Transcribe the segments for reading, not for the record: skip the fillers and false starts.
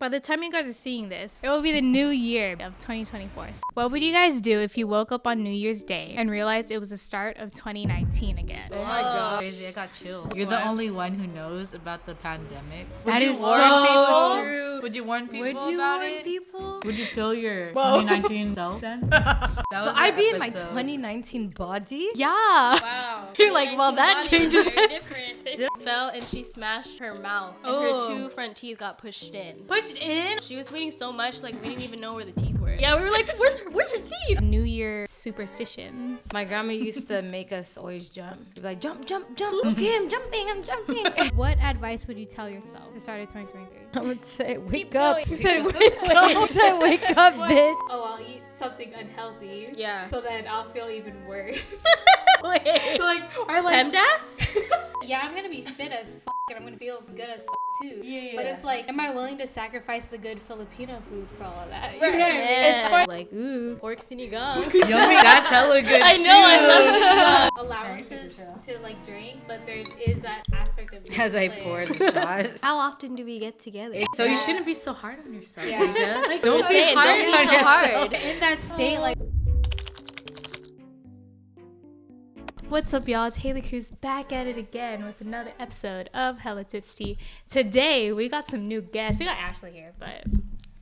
By the time you guys are seeing this, it will be the new year of 2024. What would you guys do if you woke up on New Year's Day and realized it was the start of 2019 again? Oh my god. Crazy, I got chills. You're the only one who knows about the pandemic. That is warn so people? true. Would you warn people Would you about warn it? people? Would you kill your 2019 self then? So I'd be in my 2019 body? Yeah. Wow. You're like, well, that changes Very different. Fell and she smashed her mouth, and her two front teeth got pushed in. Pushed in? She was bleeding so much, like we didn't even know where the teeth were. Yeah, we were like, where's your teeth? New Year superstitions. My grandma used to make us always jump. She'd be like, jump, jump, jump. Okay, I'm jumping. What advice would you tell yourself at the start of 2023? I would say, wake Keep up. going. You said, I would say, wake up, bitch. Oh, I'll eat something unhealthy. Yeah. So then I'll feel even worse. Wait. So like, or like, PEMDAS? yeah, I'm gonna be fit as f and I'm gonna feel good as f too. Yeah. But it's like, am I willing to sacrifice the good Filipino food for all of that? Right. It's fun. Like, ooh, pork sinigang. Yummy, that's hella good I know, I love too. allowances to like drink, but there is that aspect of As I discipline. pour the shot. How often do we get together? So you shouldn't be so hard on yourself, Yeah. Deja. Like, Don't we're be saying, hard don't be on so yourself. hard. In that state, like. What's up, y'all? It's Haley Cruz back at it again with another episode of Hella TIPSTEA. Today, we got some new guests. We got Ashley here, but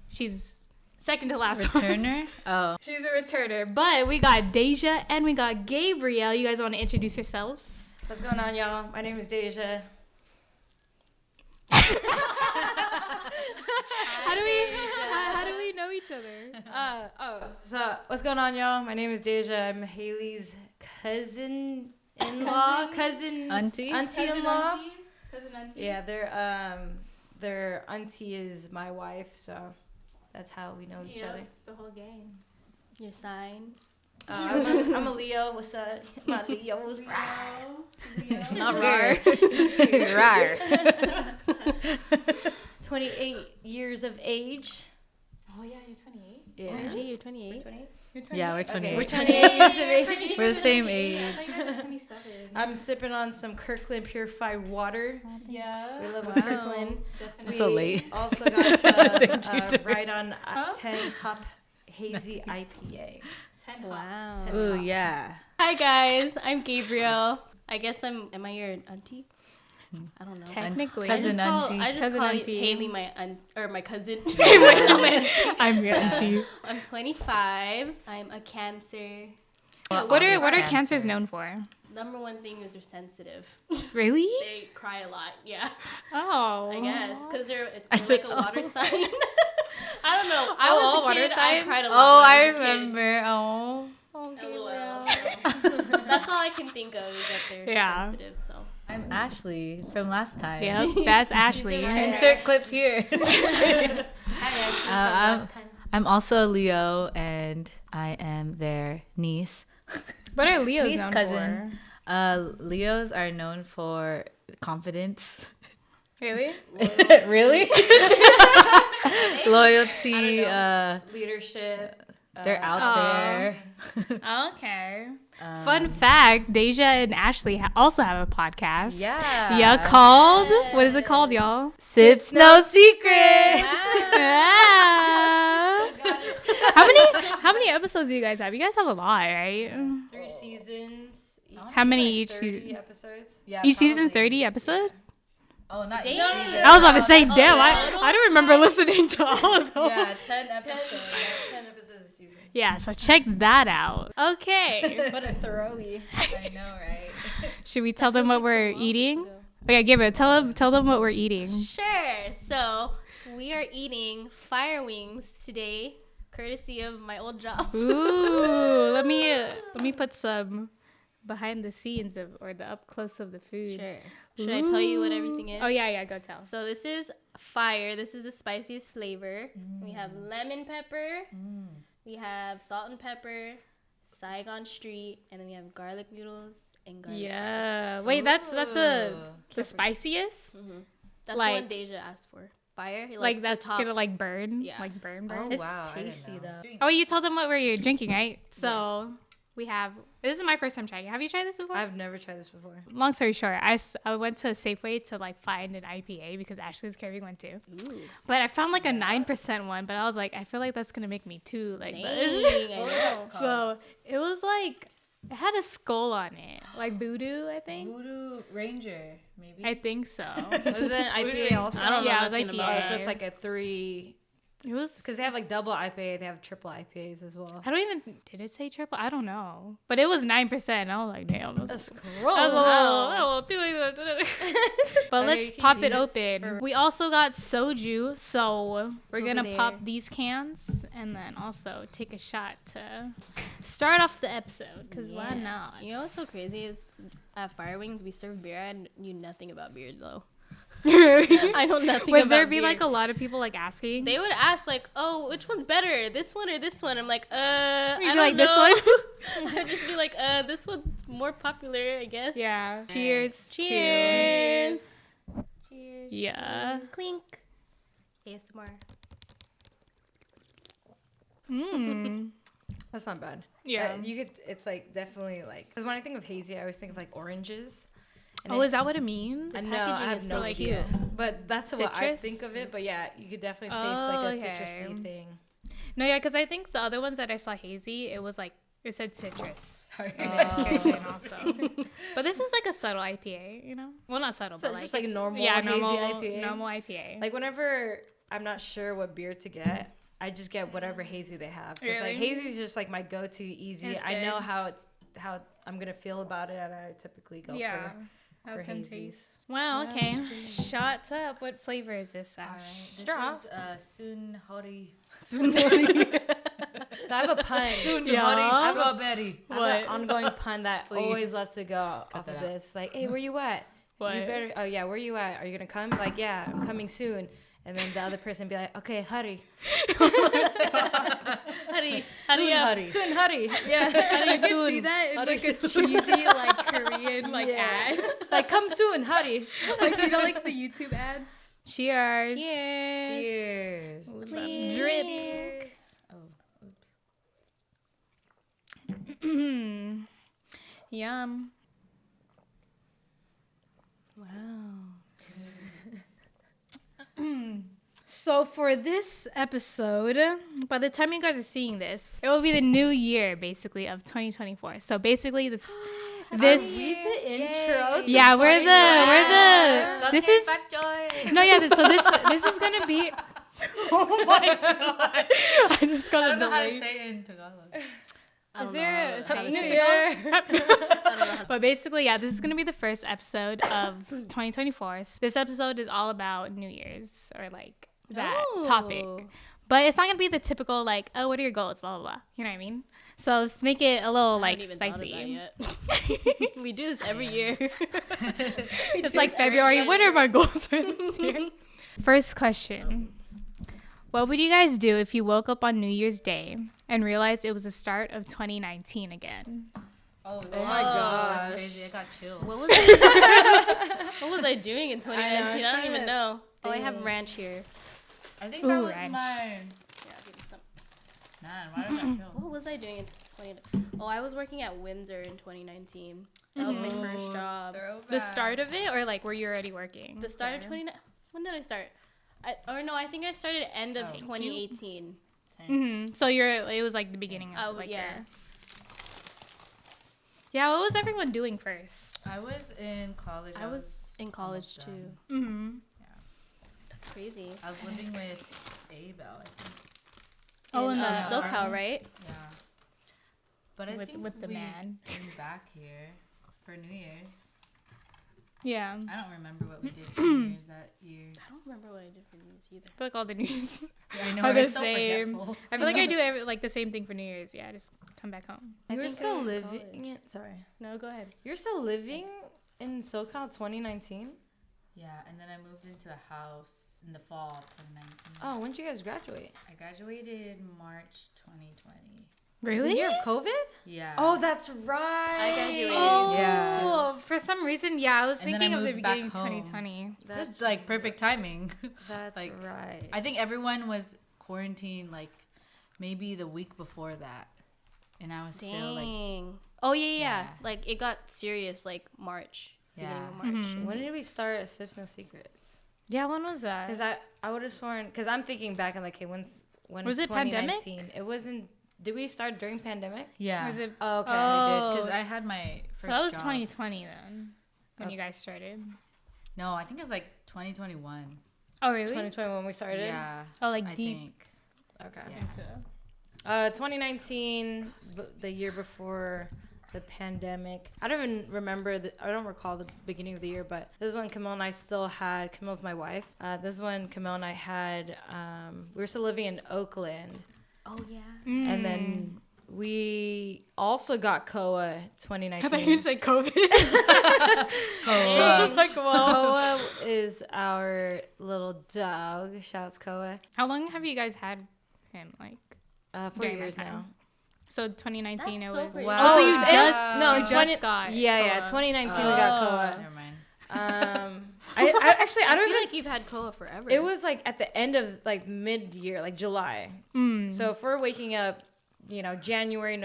she's second to last one. Returner? Oh. She's a returner. But we got Deja and we got Gabriel. You guys want to introduce yourselves? What's going on, y'all? My name is Deja. How do we know each other? So what's going on, y'all? My name is Deja. I'm Haley's cousin-in-law, Auntie? auntie-in-law. Cousin auntie. Yeah, their auntie is my wife, so that's how we know each other. The whole gang. Your sign. I'm a Leo. What's up? My Leo's Not rar. Rar. 28 years of age. Oh yeah, you're 28. Yeah. OMG, you're 28. 28? You're 28. Yeah, we're 28. We're 28 years of age. We're the same age. Like, you're 27. I'm sipping on some Kirkland purified water. Yeah. We love Wow. Kirkland. Definitely. I'm so late. Also got Thank you, right on 10 Hop Hazy IPA. 10 hops. Wow. Ooh, yeah. Hi guys, I'm Gabriel. I guess am I your auntie? I don't know. Technically. Cousin auntie. I just Cousin call auntie. Haley my aunt or my cousin. I'm your auntie. I'm 25. I'm a Cancer. What are Cancer. cancers known for? Number one thing is they're sensitive. Really? They cry a lot. Yeah, Oh. I guess because they're I like said, a water sign. I don't know. I Oh, was a water kid. I signs? cried a lot. Oh, when I was a kid. remember. Oh. LOL. That's all I can think of is that they're Yeah. sensitive. So I'm Ashley from last time. Yep, that's Ashley. Insert clip here. Hi, Ashley. I'm also a Leo, and I am their niece. What are Leos Niece known cousin. Leos are known for confidence. for? Really? Really? Loyalty. Leadership. They're out there. Okay. Fun fact, Deja and Ashley also have a podcast. Yeah. Yeah, called, what is it called, y'all? Sips No Secrets. Yeah. How many episodes do you guys have? You guys have a lot, right? 3 seasons. How many each 30 season? episodes. Yeah, Each season probably. 30 episodes? Oh, not each Damn. season. I was about to say, damn, yeah. I don't remember listening to all of them. Yeah, 10 episodes. 10 episodes a season. Yeah, so check that out. Okay. What a throwy. I know, right? Should we tell them what we're eating? Okay, Gabriel, tell them what we're eating. Sure. So we are eating fire wings today, courtesy of my old job. Ooh, let me put some behind the scenes or the up close of the food. Sure. Should I tell you what everything is? Oh yeah, go tell. So this is fire. This is the spiciest flavor. We have lemon pepper. We have salt and pepper, Saigon Street, and then we have garlic noodles and garlic Yeah. Wait, that's the spiciest? sauce. That's like- the one Deja asked for. Fire. Like the that's top. gonna like burn? Yeah. Like burn. Oh, It's wow. I didn't tasty, know. though. Oh, you told them what you're drinking, right? So This is my first time trying it. Have you tried this before? I've never tried this before. Long story short, I went to Safeway to like find an IPA because Ashley was craving one too. Ooh. But I found like a 9% one, but I was like, I feel like that's gonna make me too like Dang, this. I know. So it was like, it had a skull on it, like Voodoo, I think. Voodoo Ranger, maybe. I think so. Was it an IPA also? I don't know Yeah, it was nothing about IPA. So it's like a 3. It was Because they have like double IPA, they have triple IPAs as well. I don't even did it say triple? I don't know, but it was 9%. I was like, damn. That's That gross. was a little but Okay, let's you can pop use it this open. for- We also got soju, so we're It's gonna over pop there. these cans and then also take a shot to start off the episode. Cause why Yeah. not? You know what's so crazy is at Fire Wings we serve beer. I knew nothing about beer though. Would I know nothing about there be beer. like a lot of people like asking? They would ask like, "Oh, which one's better, this one or this one?" I'm like, I You'd don't be like, know. "This one?" I'd just be like, this one's more popular, I guess." Yeah. Cheers. Cheers. Cheers. Yeah. Clink. ASMR. Mm. That's not bad. Yeah. You could. It's like definitely like. Because when I think of hazy, I always think of like oranges. And Oh, it- is that what it means? I know. packaging I have is no so idea. cute. But that's what I Citrus? think of it. But yeah, you could definitely taste Oh, like a okay. citrusy thing. No, yeah, because I think the other ones that I saw hazy, it was like it said citrus. Sorry. Also. But this is like a subtle IPA, you know? Well, not subtle, So but like just like it's- normal yeah, hazy normal IPA? Normal IPA. Like whenever I'm not sure what beer to get, I just get whatever hazy they have. Because like Really? hazy is just like my go-to easy. It's I know good. how I'm gonna feel about it, and I typically go yeah. for How's for gonna hazies. taste? Wow, okay. Shots up. What flavor is this, Ash? All right. This Straw. is Soon Hori. So I have a pun. Yeah. I have Strawberry. I have an ongoing pun that Please. always loves to go off that of out. this. Like, hey, where you at? What? You better. Oh yeah, where you at? Are you gonna come? Like, yeah, I'm coming soon. And then the other person be like, okay, hurry. Hurry. Hurry up. Hurry. Soon, hurry. Yeah. I could soon. see that in Hurry like a soon. cheesy like Korean like Yeah. ad. It's like, come soon, hurry. Like you know like the YouTube ads. Cheers. Cheers. Ooh, the drip. Oh, Yum. Wow. So for this episode, by the time you guys are seeing this, it will be the new year basically of 2024. So basically this We this the intro. to yeah, we're the this is Joy. no yeah, this is going to be oh my god. I just got I a don't know how to delay. say it in Tagalog. Is there a saying New to Year. go? But basically, yeah, this is going to be the first episode of 2024. This episode is all about New Year's or like that topic. But it's not going to be the typical like, oh, what are your goals? Blah, blah, blah. You know what I mean? So let's make it a little like spicy. We do this every year. It's like February. What are my goals for this year? First question. What would you guys do if you woke up on New Year's Day and realized it was the start of 2019 again? Oh, Oh my gosh. That's crazy. I got chills. What was I doing in 2019? I don't even to know. Oh, I have think. ranch here. I think Ooh, that was ranch. mine. Yeah, I'll give you some. Man, why did I got chills? What was I doing in 2019? Oh, I was working at Windsor in 2019. That was my first job. The start of it, or like were you already working? The start of 2019. When did I start? I think I started end of Oh. 2018. So it was like the beginning of Oh, like yeah. Yeah, what was everyone doing first? I was in college. I was in college almost too. done. Mm-hmm. That's crazy. I was living with Abel, I think. Oh, in in the SoCal, apartment. right? Yeah. But I With- think with the we man. came back here for New Year's. Yeah. I don't remember what we did for New Year's that year. I don't remember what I did for New Year's either. I feel like all the news I know are we're the so same. forgetful. I feel like I do like the same thing for New Year's. Yeah, just come back home. You were think still I was in living college. it. Sorry. No, go ahead. You're still living in SoCal 2019? Yeah, and then I moved into a house in the fall of 2019. Oh, when did you guys graduate? I graduated March 2020. The Really? year of COVID? Yeah. Oh, that's right. I graduated in Oh, Yeah. for some reason, yeah, I was And then I thinking of the moved back beginning of home. 2020. That's like perfect timing. That's like, right. I think everyone was quarantined like maybe the week before that. and I was still like, Dang. Oh yeah. Yeah. Like it got serious like March. Beginning Yeah. of March. Mhm. When did we start Sips and Secrets? Yeah, when was that? Because I would have sworn, because I'm thinking back and like, hey, when Was it pandemic? 2019? It wasn't. Did we start during pandemic? yeah, Was it? Oh, okay. Oh. because I had my So first that was job. 2020 then, when Oh. you guys started. No, I think it was like 2021. Oh really? 2020 when we started. Yeah, Oh, like I deep. think. Okay. Yeah. 2019, the year before the pandemic. I don't even remember. I don't recall the beginning of the year, but this is when Camille and I still had. Camille's my wife. This is when Camille and I had. We were still living in Oakland, Oh yeah. and then we also got Koa I 2019. thought you were gonna say COVID. I was like, Koa is our little dog. Shouts Koa. How long have you guys had him? Like, 4 During that years time. now. so 2019 That's it so was. crazy. Wow. Oh, so you Yeah. just No, you in just got. Yeah, Koa. 2019 we got Koa. Never mind. I actually I I don't feel even. like you've had Koa forever. It was like at the end of like mid-year, like July. Mm. So if we're waking up, January,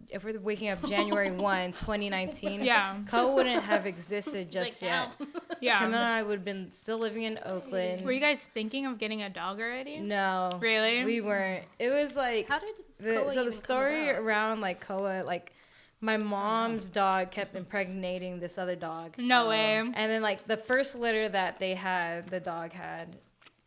if we're waking up January 1, 2019, Yeah. Koa wouldn't have existed just Like, yet. ow. Yeah. Him and I would have been still living in Oakland. Were you guys thinking of getting a dog already? No, Really? we weren't. It was like How did the Koa even come story about? around like Koa, like my mom's dog kept impregnating this other dog. No way. And then like the first litter that they had, the dog had,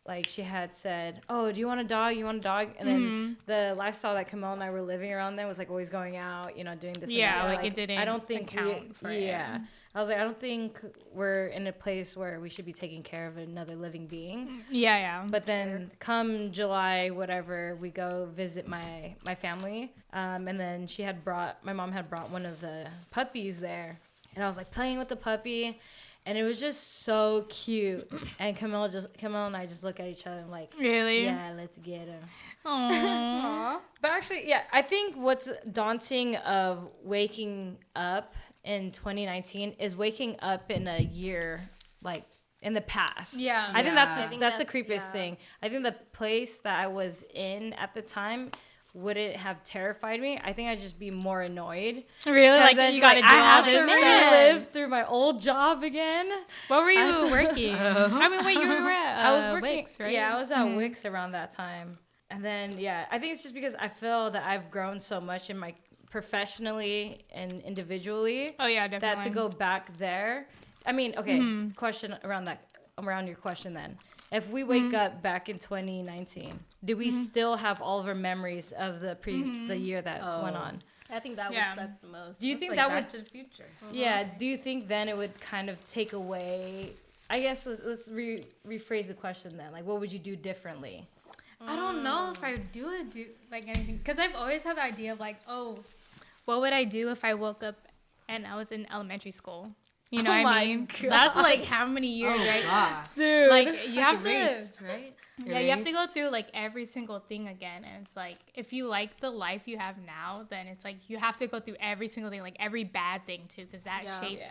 like she had said, "Oh, do you want a dog? You want a dog?" And then the lifestyle that Kamal and I were living around then was like always going out, doing this. Yeah, and that. like, it didn't I don't think account for it. Yeah, I was like, I don't think we're in a place where we should be taking care of another living being. Yeah, yeah. But then come July, whatever, we go visit my family. And then my mom had brought one of the puppies there. And I was like playing with the puppy. And it was just so cute. And Camille and I just look at each other and like, Really? yeah, let's get him. Aww. But actually, yeah, I think what's daunting of waking up in 2019 is waking up in a year like in the past. Yeah. I think Yeah. that's I think that's the that's- creepiest yeah. thing. I think the place that I was in at the time wouldn't have terrified me. I think I'd just be more annoyed. Really? 'Cause Like then you she's gotta like, do I all have to this. relive through my old job again. What were you working? I mean, you were at I was working. Wix, right? Yeah, I was at Wix around that time. And then I think it's just because I feel that I've grown so much in my professionally and individually Oh yeah, definitely. that to go back there. I mean, okay, question around your question then. If we wake up back in 2019, do we still have all of our memories of the year that went on? I think that Yeah. would suck the most. Do you It's think like that Back would to the Future? Yeah, do you think then it would kind of take away? I guess let's rephrase the question then. Like, what would you do differently? I don't know if I would do like anything, because I've always had the idea of like, oh, what would I do if I woke up and I was in elementary school? You know Oh what my I mean? God. That's like how many years, Oh right? gosh. Dude. Like you have to, Erased, right? yeah, you have to Erased. go through like every single thing again, and it's like if you like the life you have now, then it's like you have to go through every single thing, like every bad thing too, because that shaped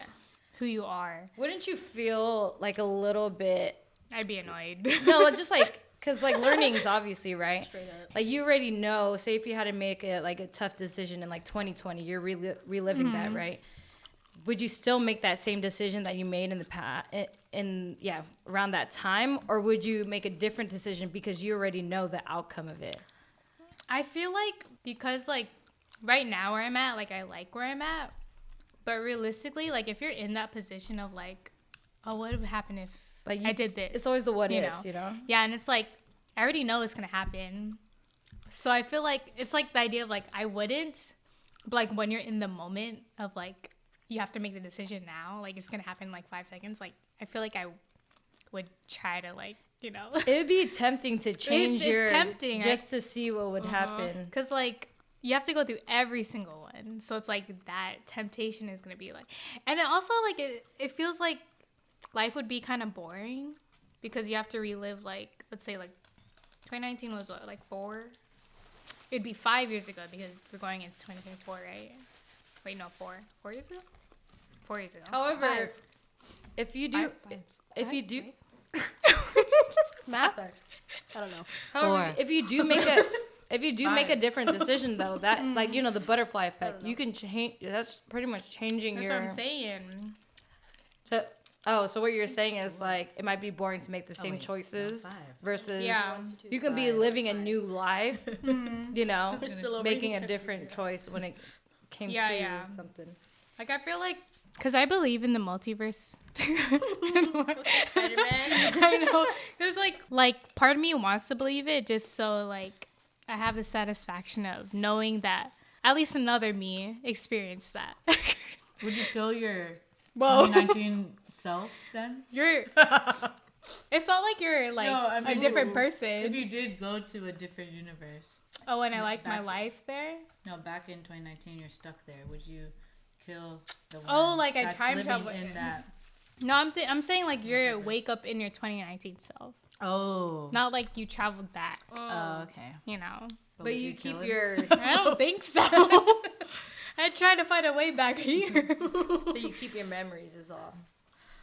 who you are. Wouldn't you feel like a little bit? I'd be annoyed. No, just like because like learning's obviously right. Straight up. Like you already know. Say if you had to make a tough decision in like 2020, you're reliving that, right? Would you still make that same decision that you made in the past, around that time, or would you make a different decision because you already know the outcome of it? I feel like because like right now where I'm at, like I like where I'm at, but realistically, like if you're in that position of like, oh, what would happen if Like I did this? It's always the what you ifs, know? Yeah, and it's like I already know it's gonna happen, so I feel like it's like the idea of like I wouldn't, but like when you're in the moment of like you have to make the decision now, like it's gonna happen in like 5 seconds. Like I feel like I would try to like It would be tempting to change it's tempting, just to see what would happen. Because, like, you have to go through every single one. So it's like that temptation is going to be like. And then also, like, it feels like life would be kind of boring because you have to relive, like, let's say, like, 2019 was, what, like, 4? It'd be 5 years ago because we're going into 2024, right? Wait, no, 4. 4 years ago? 4 years ago. However, if you do, Five. if you do, Math? I don't know. however, Four. if you do make a, if you do make a different decision though, that like the butterfly effect, you can change. That's pretty much changing That's your. what I'm saying. So what you're saying is like it might be boring to make the same choices versus you can be living a new life, making a different choice when it came to something. Like I feel like, cause I believe in the multiverse. Spider-Man. I know. Cause like part of me wants to believe it just so like I have the satisfaction of knowing that at least another me experienced that. Would you kill your Whoa. 2019 self then? It's not like you're like a different person. If you did go to a different universe. Oh, and I liked my life there? No, back in 2019, you're stuck there. Would you kill the one? Oh, like I that's time living travel in that? No, I'm saying like you're wake up in your 2019 self. Oh. Not like you traveled back. Oh, okay. You know. But you keep your. I don't think so. I tried to find a way back here. But you keep your memories is all.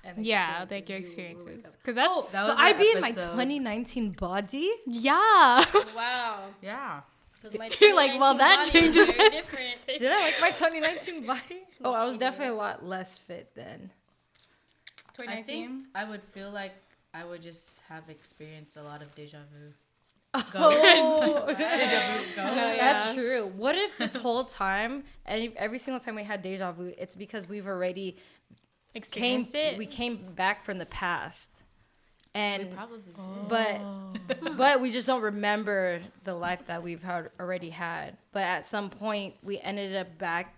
And Yeah, like your experiences. Because that's so I'd be in my 2019 body. yeah. Wow. Yeah. You're like, well, that changes. Very different. Did I like my 2019 body? Oh, I was definitely a lot less fit then. I think I would feel like I would just have experienced a lot of deja vu. Oh, Deja vu. Go. that's true. What if this whole time, and every single time we had deja vu, it's because we've already Experienced it. we came back from the past, and Probably do. but we just don't remember the life that we've already had. But at some point, we ended up back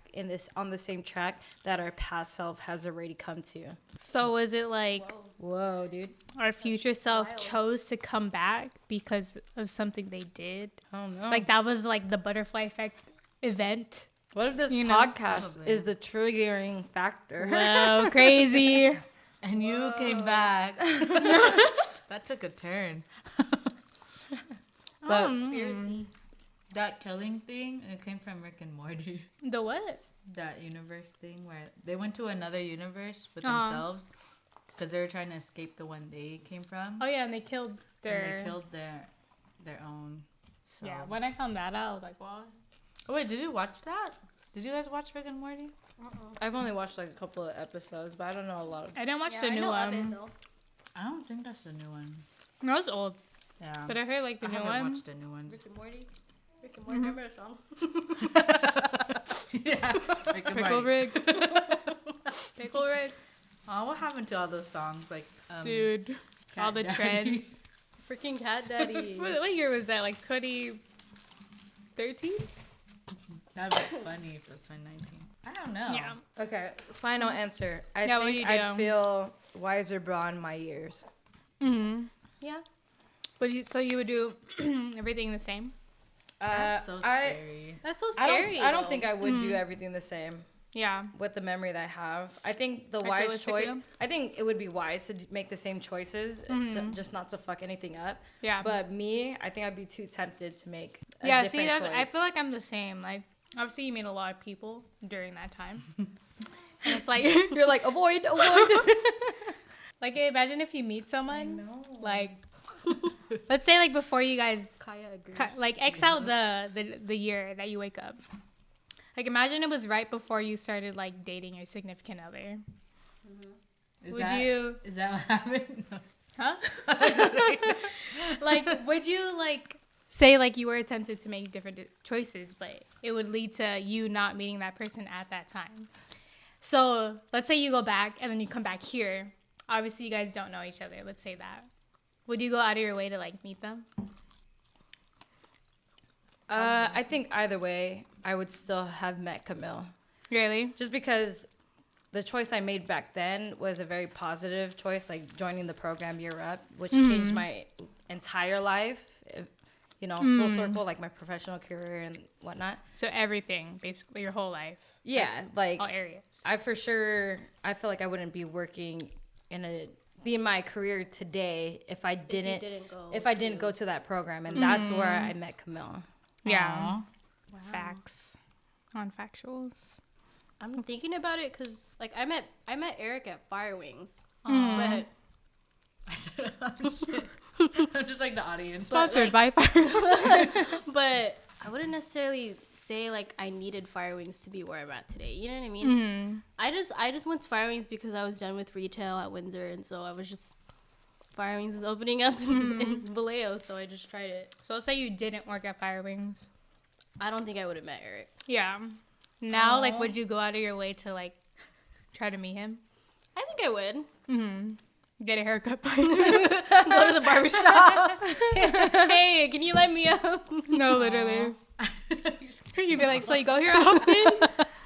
on the same track that our past self has already come to. So was it like Whoa, dude! our future self chose to come back because of something they did? I don't know. Like that was like the butterfly effect event. What if this You know? podcast Probably. is the triggering factor? Whoa, crazy. And you came back. That took a turn. But Conspiracy. that killing thing, it came from Rick and Morty. The what? That universe thing where they went to another universe with Uh-huh. themselves because they were trying to escape the one they came from. Oh yeah, and they killed their. And they killed their own selves. Yeah, when I found that out, I was like, what? Oh wait, did you watch that? Did you guys watch Rick and Morty? I've only watched like a couple of episodes, but I don't know a lot of. I didn't watch Yeah, the I new know of one. it, though. I don't think that's the new one. No, it was old, Yeah. but I heard like the I new haven't one. watched the new ones. Rick and Morty. Rick and Morty. Remember the song? Yeah. Rick and Pickle Morty. Rick. Pickle Rick. Oh, what happened to all those songs? Like, Dude, Cat all the Daddy. trends. Freaking Cat Daddy. What year was that? Like 2013? That'd be funny if it was 2019. I don't know. Yeah. Okay, final answer. I Yeah, what think do you I'd do? feel wiser beyond my years. Mm-hmm. Yeah. But so you would do everything the same? That's so scary. That's so I scary. don't think I would do everything the same Yeah. with the memory that I have. I think the I wise feel it's choice. with you. I think it would be wise to make the same choices, just not to fuck anything up. Yeah. But me, I think I'd be too tempted to make a Yeah, different see, that's, choice. I feel like I'm the same. Like, obviously, you meet a lot of people during that time. And it's like, You're like, avoid. like, imagine if you meet someone, like, let's say, like, before you guys, Kaya agrees. like, X out the year that you wake up. Like, imagine it was right before you started, like, dating your significant other. Is Would that, you- Is that what happened? No. Huh? Like, would you, like, say, like, you were tempted to make different choices, but it would lead to you not meeting that person at that time? So, let's say you go back and then you come back here. Obviously, you guys don't know each other. Let's say that. Would you go out of your way to, like, meet them? I think either way, I would still have met Camille. Really? Just because the choice I made back then was a very positive choice, like joining the program Year Up, which changed my entire life, full circle, like my professional career and whatnot. So, everything, basically, your whole life. Yeah, like All areas. I feel like I wouldn't be working be in my career today if I didn't go to that program, and that's where I met Camille. Yeah. Aw. Facts. On factuals. I'm thinking about it because, like, I met Eric at Fire Wings, Mm. but I said, I'm just like the audience. Sponsored by Fire. But I wouldn't necessarily say like I needed Fire Wings to be where I'm at today. You know what I mean? Mm-hmm. I just went to Fire Wings because I was done with retail at Windsor, and so I was just Fire Wings was opening up in Vallejo, so I just tried it. So let's say you didn't work at Fire Wings. I don't think I would have met Eric. Yeah. Now, like, would you go out of your way to, like, try to meet him? I think I would. Mm-hmm. Get a haircut by Go to the barbershop. Hey, can you light me up? No, literally. You'd be like, so you go here often?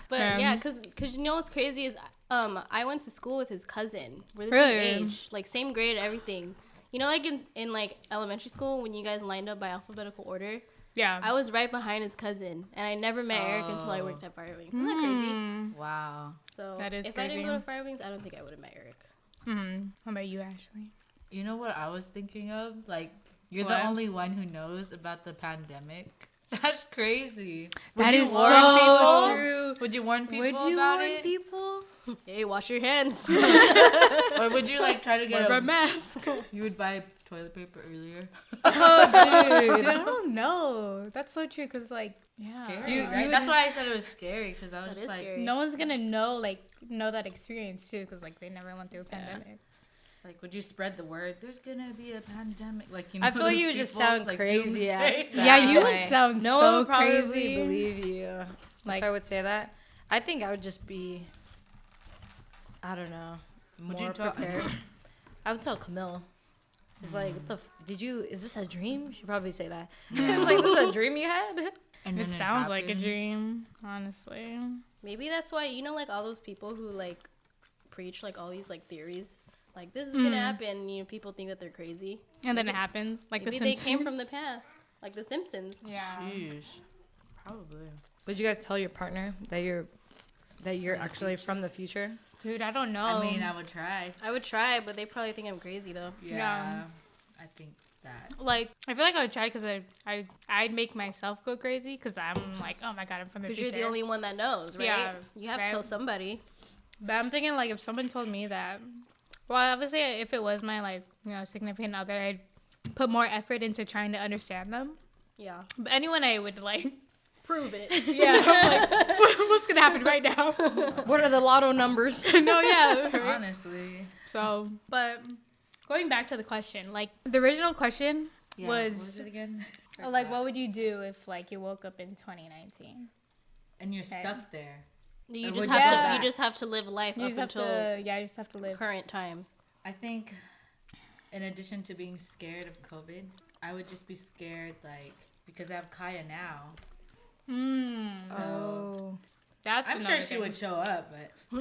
But yeah, cause you know what's crazy is I went to school with his cousin. We're the Really? same age, like same grade, everything. You know, like in like elementary school when you guys lined up by alphabetical order. Yeah. I was right behind his cousin, and I never met Eric until I worked at Fire Wings. Isn't that crazy? Wow. So That is if I didn't crazy. go to Fire Wings, I don't think I would have met Eric. Mm-hmm. How about you, Ashley? You know what I was thinking of? Like, you're What? the only one who knows about the pandemic. That's crazy. That you is warn so people? true. Would you warn people Would you about warn it? people? Hey, wash your hands. Or would you like try to get Wear a a mask. You would buy toilet paper earlier. Dude, I don't know. That's so true, because, like, Scary, You- right? you That's would- why I said it was scary, because I was That just is like, scary. no one's going to know that experience, too, because, like, they never went through a pandemic. like, would you spread the word? There's gonna be a pandemic. Like, you know, I feel like those you would just people, sound like, crazy. doomsday. Yeah, you would Right. sound No so one would probably crazy. believe you. Like, If I would say that, I think I would just be, I don't know, Would more you talk- prepared. I would tell Camille. She's like, what the is this a dream? She'd probably say that. It's like, this is a dream you had? And it then sounds like a happens. dream, honestly. Maybe that's why, you know, like all those people who like preach like all these like theories, like this is gonna happen. You know, people think that they're crazy. And then it happens. Like Maybe the they Simpsons. came from the past, like the Simpsons. Yeah. Sheesh. Probably. Would you guys tell your partner that you're actually from the future? Dude, I don't know. I mean, I would try. I would try, but they probably think I'm crazy though. Yeah. I think that. like, I feel like I would try because I'd make myself go crazy because I'm like, oh my God, I'm from the Because future. you're the only one that knows, right? Yeah, You have right. to tell somebody. But I'm thinking, like, if someone told me that, well, obviously, if it was my, like, you know, significant other, I'd put more effort into trying to understand them. Yeah. But anyone I would, like, Prove it. yeah, I'm like, what's going to happen right now? What are the lotto numbers? No, yeah. Right? Honestly. So, but going back to the question, like, the original question Yeah. What was, was it again? like, what would you do if, like, you woke up in 2019? And you're Okay. stuck there. You Or just would have you to. go You back? just have to live life You up just have until to, yeah, you just have to live. current time. I think, in addition to being scared of COVID, I would just be scared, like, because I have Kaya now. So, Oh. That's I'm sure she would show up, but,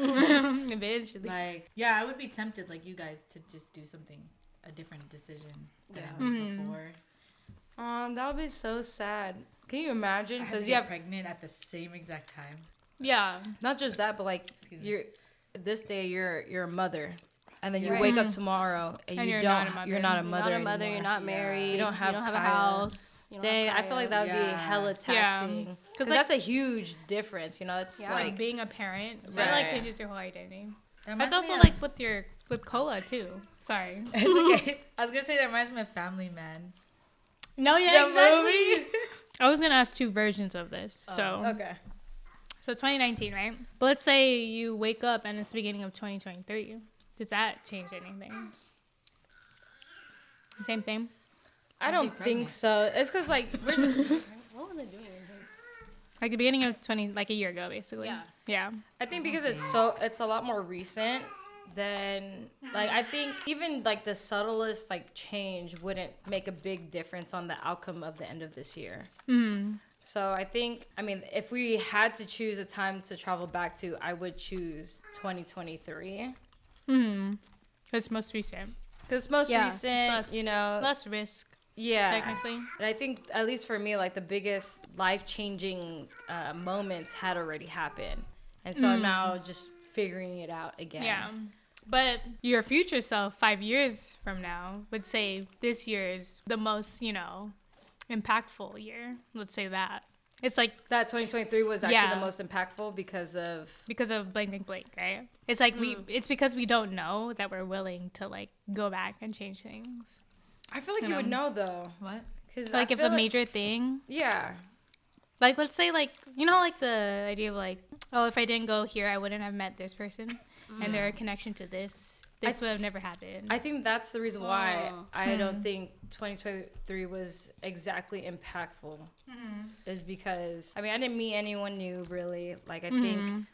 eventually. like, yeah, I would be tempted, like you guys, to just do something, a different decision than I did before. That would be so sad. Can you imagine? I had to Because get you have pregnant at the same exact time. Yeah. not just that, but like Excuse me. you're this day you're a mother, and then you Right. wake up tomorrow and, And you you're don't. not a mother. You're not a You're mother. not a mother. anymore. You're not married. You don't have a Kaya. house. You don't have Dang, I feel like that would be Yeah. hella taxing. Because like- that's a huge difference. You know, it's Yeah. Like like being a parent, that like Right. changes your whole identity. That That's reminds also me like with cola too. Sorry. It's okay. I was gonna say that reminds me of Family Man. No, yeah, The exactly. movie. I was gonna ask two versions of this. okay. So 2019, right? But let's say you wake up and it's the beginning of 2023. Does that change anything? Same thing. I don't think so. It's because like we're just. What were they doing? Like the beginning of like a year ago, basically. Yeah. Yeah. I think because it's a lot more recent than like I think even like the subtlest like change wouldn't make a big difference on the outcome of the end of this year. So I think if we had to choose a time to travel back to, I would choose 2023 It's most recent. because it's most Yeah, recent. It's less, you know, less risk yeah. technically. And I think, at least for me, like the biggest life-changing moments had already happened. And so I'm now just figuring it out again. Yeah. But your future self 5 years from now would say this year is the most, impactful year. Let's say that. It's like that 2023 was actually Yeah. the most impactful because of blank, blank, blank, right? It's like it's because we don't know that we're willing to like go back and change things. I feel like you would know though. What? Because So, like if a major thing, yeah. like let's say like you know like the idea of like, oh, if I didn't go here, I wouldn't have met this person, and they're a connection to this. This would have never happened. I think that's the reason why I Hmm. don't think 2023 was exactly impactful. Is because I mean I didn't meet anyone new really. Like I think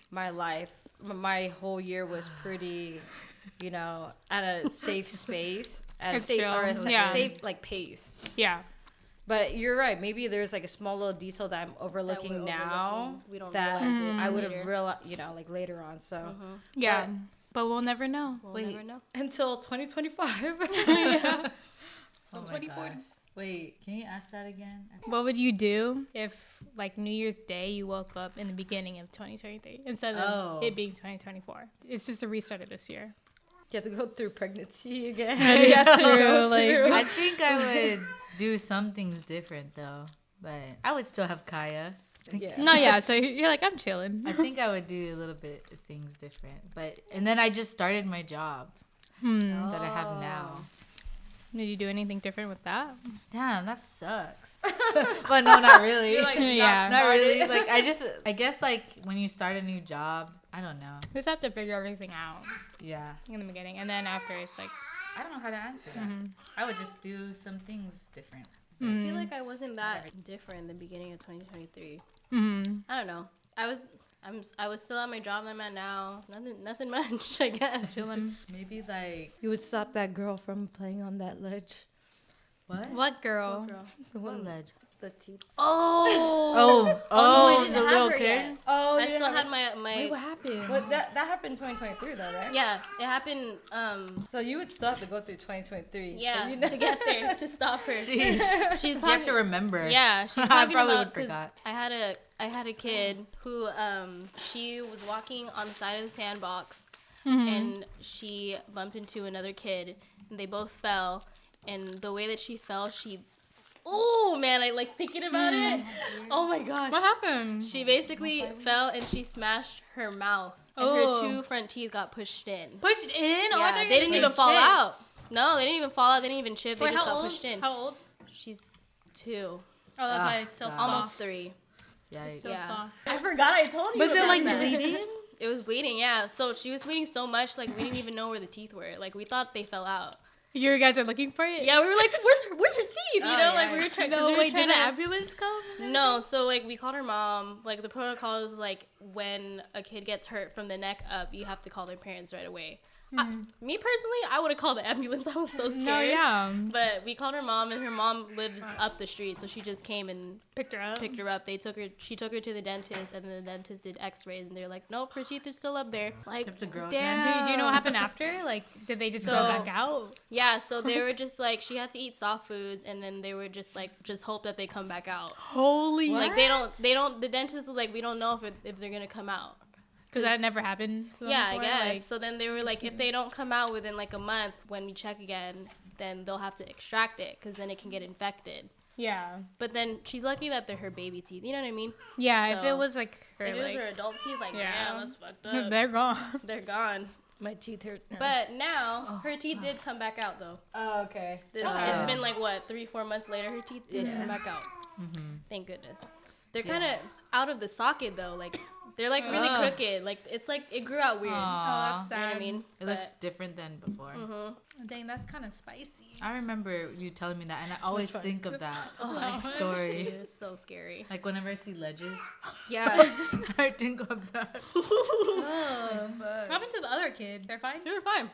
my whole year was pretty, you know, at a safe space, at a It's safe chill. or a Yeah. safe like pace. Yeah. But you're right. Maybe there's like a small little detail that I'm overlooking now We don't that realize it I would later. have realized, you know, like later on. So Yeah. But we'll never know. We'll Wait. never know. until 2025. Oh my gosh. Wait, can you ask that again? What would you do if, like, New Year's Day, you woke up in the beginning of 2023 instead of it being 2024? It's just a restart of this year. You have to go through pregnancy again. That is You have to true, go like- through- I think I would do some things different though, but I would still have Kaya. yeah. No, yeah. So you're like, I'm chilling. I think I would do a little bit of things different, and then I just started my job that I have now. Did you do anything different with that? Damn, that sucks. But no, not really. You're like, Yeah. Not really. Like I guess like when you start a new job, I don't know. You just have to figure everything out Yeah, in the beginning, and then after it's like, I don't know how to answer that. I would just do some things different. I feel like I wasn't that different in the beginning of 2023. I don't know. I was still at my job that I'm at now. Nothing much, I guess. chilling. Maybe like You would stop that girl from playing on that ledge. what? What girl? What ledge? The teeth. Oh, I didn't the have little her kid. yet. Oh, I still had my Wait, what happened? Well, that happened in 2023 though, right? yeah. It happened. So you would still have to go through 2023. Yeah, So you know. to get there to stop her. Sheesh. She's You have talking. to remember. Yeah, she's I talking probably about would 'cause forgot. I had a kid who she was walking on the side of the sandbox and she bumped into another kid and they both fell, and the way that she fell, oh man, I like thinking about it. Oh my gosh. What happened? She basically fell and she smashed her mouth and Oh. her two front teeth got pushed in. Pushed in? Oh, I Yeah, thought you they were didn't saying even fall chipped. out. No, they didn't even fall out. They didn't even chip. They Wait, just how got old? pushed in. How old? She's 2. Oh, that's why Ah, it's still God. soft. Almost 3. Yikes. So Yeah. soft. I forgot I told you. Was it about like that. bleeding? It was bleeding, yeah. So she was bleeding so much, like we didn't even know where the teeth were. Like we thought they fell out. You guys are looking for it? Yeah, we were like, where's her teeth? You Oh, know, yeah. like we were trying. No, we were wait, trying did the to- ambulance come? No, so like we called her mom. Like the protocol is like when a kid gets hurt from the neck up, you have to call their parents right away. Me personally, I would have called the ambulance. I was so scared. No, yeah. But we called her mom, and her mom lives up the street, so she just came and Picked her up. picked her up. She took her to the dentist, and the dentist did X-rays, and they're like, nope, her teeth are still up there. Like, Have to grow damn. Do you know what happened after? Like, did they just So- go back out? Yeah, so they were just like, she had to eat soft foods, and then they were just like, just hope that they come back out. Holy. Like they don't. The dentist was like, we don't know if they're gonna come out. Because that never happened. to them Yeah, I before? guess. Like, So then they were like, if they don't come out within like a month, when we check again, then they'll have to extract it because then it can get infected. yeah. But then she's lucky that they're her baby teeth. You know what I mean? Yeah, if it So, was like her, If it was like, her adult teeth, like, yeah. damn, that's fucked up. they're gone. They're gone. My teeth hurt. now. But now her teeth did come back out though. Oh, okay. It's been like what 3-4 months later, her teeth did come back out. Thank goodness. They're kind of out of the socket though. Like they're like really crooked. Like it's like it grew out weird. Aw. that's You know what I mean? It looks different than before. Dang, that's kind of spicy. I remember you telling me that, and I always think of that Dude, story. it's so scary. Like whenever I see ledges, Yeah, I think of that. What happened to the other kid? They're fine? they were fine.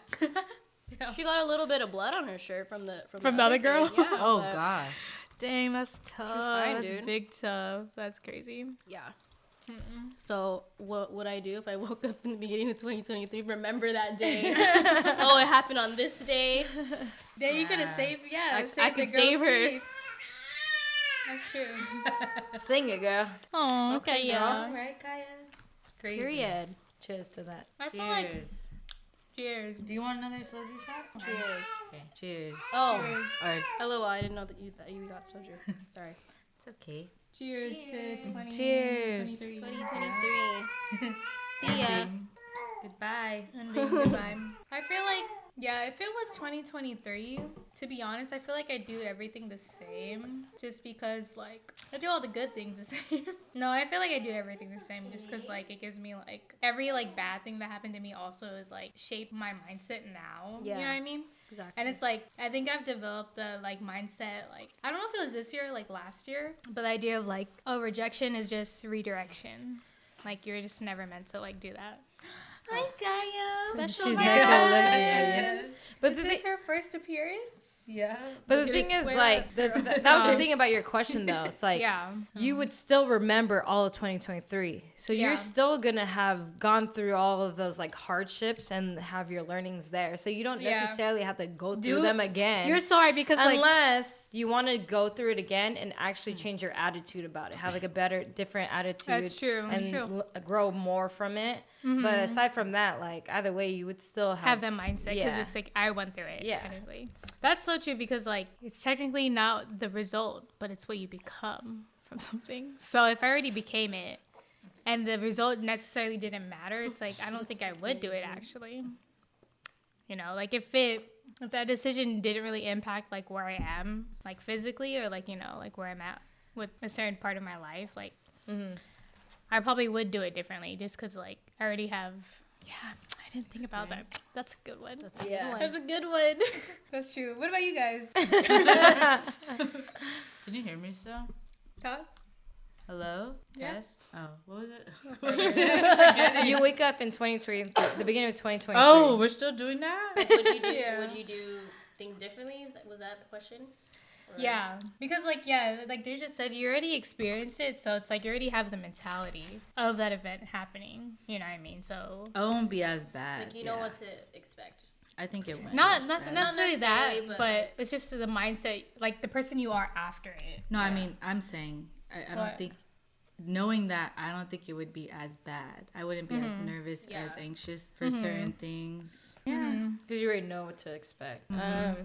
Yeah. She got a little bit of blood on her shirt from the other girl? kid. Yeah, Oh but- gosh. Dang, that's tough. fine, That's dude. big tough. That's crazy. Yeah. So what would I do if I woke up in the beginning of 2023? Remember that day? Oh, it happened on this day. Dang, you could have Yeah. saved, I could save her. That's true. Sing it, girl. Oh, okay, yeah. Right, Kaya? It's crazy. Period. Cheers to that. I feel like Cheers. cheers. Do you want another soju shot? Cheers. Okay. Cheers. Oh, Or hello. I didn't know that you got soju. Sorry. It's okay. Cheers to 2023. Cheers. 2023. See ya. Goodbye. Ending. Goodbye. I feel like, yeah, if it was 2023, to be honest, I feel like I do everything the same. Just because, like, I do all the good things the same. No, I feel like I do everything the same just because, like, it gives me, like, every, like, bad thing that happened to me also is, like, shaped my mindset now. Yeah. You know what I mean? Exactly. And it's like, I think I've developed the like mindset, like, I don't know if it was this year or like last year, but the idea of like, oh, rejection is just redirection. Like, you're just never meant to like do that. Hi, Gaia. She's back to Olivia. But Is this her first appearance? Yeah. But the thing is, like, that was the thing about your question, though. It's like, Yeah. you would still remember all of 2023. So Yeah. you're still going to have gone through all of those, like, hardships and have your learnings there. So you don't Yeah. necessarily have to go through Do- them again. You're sorry because like, Unless you want to go through it again and actually change your attitude about it. Have, like, a better, different attitude. That's true. That's And true. grow more from it. But aside from that, like, either way, you would still have that mindset because Yeah. it's like I went through it. Yeah. Technically, that's so true because like it's technically not the result, but it's what you become from something. So if I already became it, and the result necessarily didn't matter, it's like I don't think I would do it actually. You know, like if that decision didn't really impact like where I am, like physically, or like, you know, like where I'm at with a certain part of my life, like I probably would do it differently just because like I already have. Yeah, I didn't think about that. That's a good one. Yeah. That's a good one. That's true. What about you guys? Can you hear me still? Todd? Hello? Yeah. Yes? Oh, what was it? You wake up in 2023, the beginning of 2023. Oh, we're still doing that? Like, would you do? Yeah. Would you do things differently? Was that the question? Or- Yeah, because like like they just said, you already experienced it, so it's like you already have the mentality of that event happening. You know what I mean? So It won't be as bad. Like, you know what to expect. I think it went. not as not bad. necessarily necessarily, that, but, but it's just the mindset, like the person you are after it. No, I mean, I'm saying, I don't What? think, knowing that, I don't think it would be as bad. I wouldn't be as nervous, Yeah. as anxious for certain things. Yeah. Because you already know what to expect. I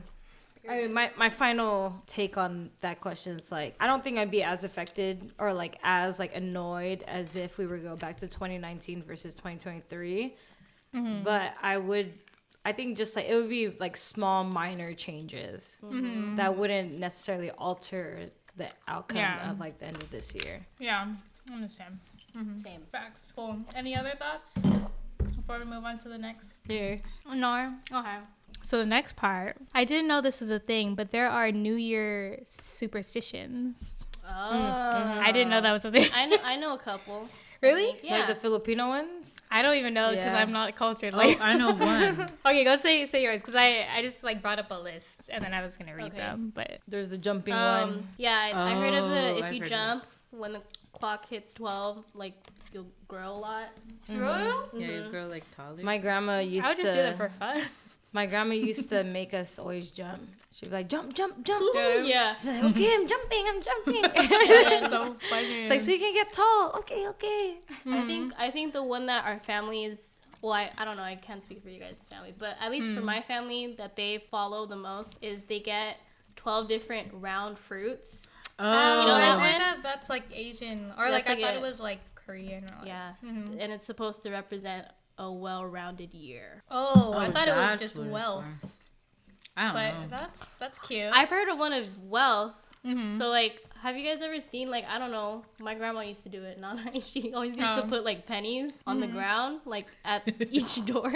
mean, my final take on that question is like, I don't think I'd be as affected or like as like annoyed as if we were to go back to 2019 versus 2023. But I think just like it would be like small minor changes that wouldn't necessarily alter the outcome Yeah. of like the end of this year. Yeah, I understand. Same. Facts. Cool. Any other thoughts before we move on to the next? There. No. Okay. So the next part, I didn't know this was a thing, but there are New Year superstitions. Oh. I didn't know that was a thing. I know a couple. Really? Yeah. Like the Filipino ones? I don't even know because Yeah. I'm not cultured. Oh, Like, I know one. okay, go say yours because I just like brought up a list and then I was gonna read Okay. them, but There's the jumping one. Yeah, I heard of Oh, the if I've you heard of jump when the clock hits 12, like you'll grow a lot. Yeah, you grow like taller. My grandma used I would just to do that for fun. My grandma used to make us always jump. She'd be like, jump, jump, jump. Yeah. She's like, okay, I'm jumping. That's so funny. It's like, so you can get tall. Okay. I think the one that our families, well, I don't know, I can't speak for you guys' family, but at least for my family that they follow the most is they get 12 different round fruits. Oh, You know that I one? thought that's like Asian or That's like I like thought a- it was like Korean. Or like, Yeah. And it's supposed to represent a well-rounded year. Oh, I thought it was that's just what it's wealth. for. I But don't know. that's cute. I've heard of one of wealth. So like, have you guys ever seen like, I don't know, my grandma used to do it. Not she always used to put like pennies on the ground, like at each door.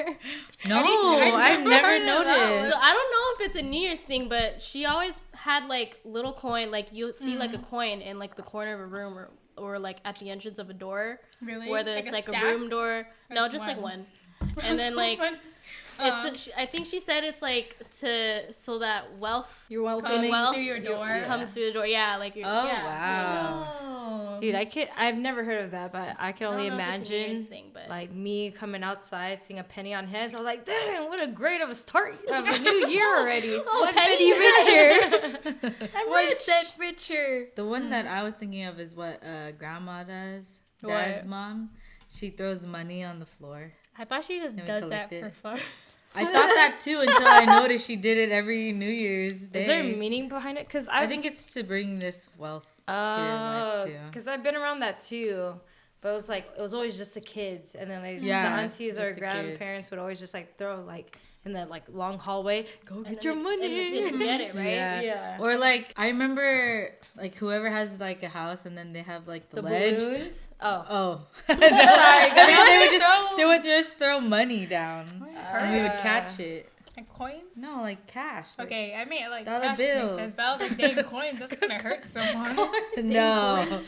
No, I've never heard of that noticed. So I don't know if it's a New Year's thing, but she always had like little coin, like you'll see like a coin in like the corner of a room or like at the entrance of a door. Really? Where there's like a stack? room door. No, just just like one? one. And then like One. I think she said it's like so that wealth You're welcome Comes through through your door. comes through the door. Yeah, like you're, Oh, yeah. wow. Oh. Dude, I've never heard of that, but I can I only don't know if it's a New Year's imagine thing, but like me coming outside, seeing a penny on heads. I was like, dang, what a great of a start of a new year already. One penny richer. I'm One rich. cent richer. The one that I was thinking of is what grandma does. What? Dad's mom. She throws money on the floor. I thought she just Can we does that collect for it? fun. I thought that too until I noticed she did it every New Year's Day. Is there a meaning behind it? Because I think it's to bring this wealth to your life too. Because I've been around that too. But it was always just the kids. And then the aunties or grandparents would always just like throw like in the like long hallway, go get your money. And the kids get it, right? Yeah. Or like I remember like whoever has like a house and then they have like the ledge. Balloons? Oh. Sorry. They would just throw money down and we would catch it. A coin? No, like cash. Like, Okay, I mean like dollar cash bills. makes sense, but I was like, dang coins, that's gonna hurt someone. No.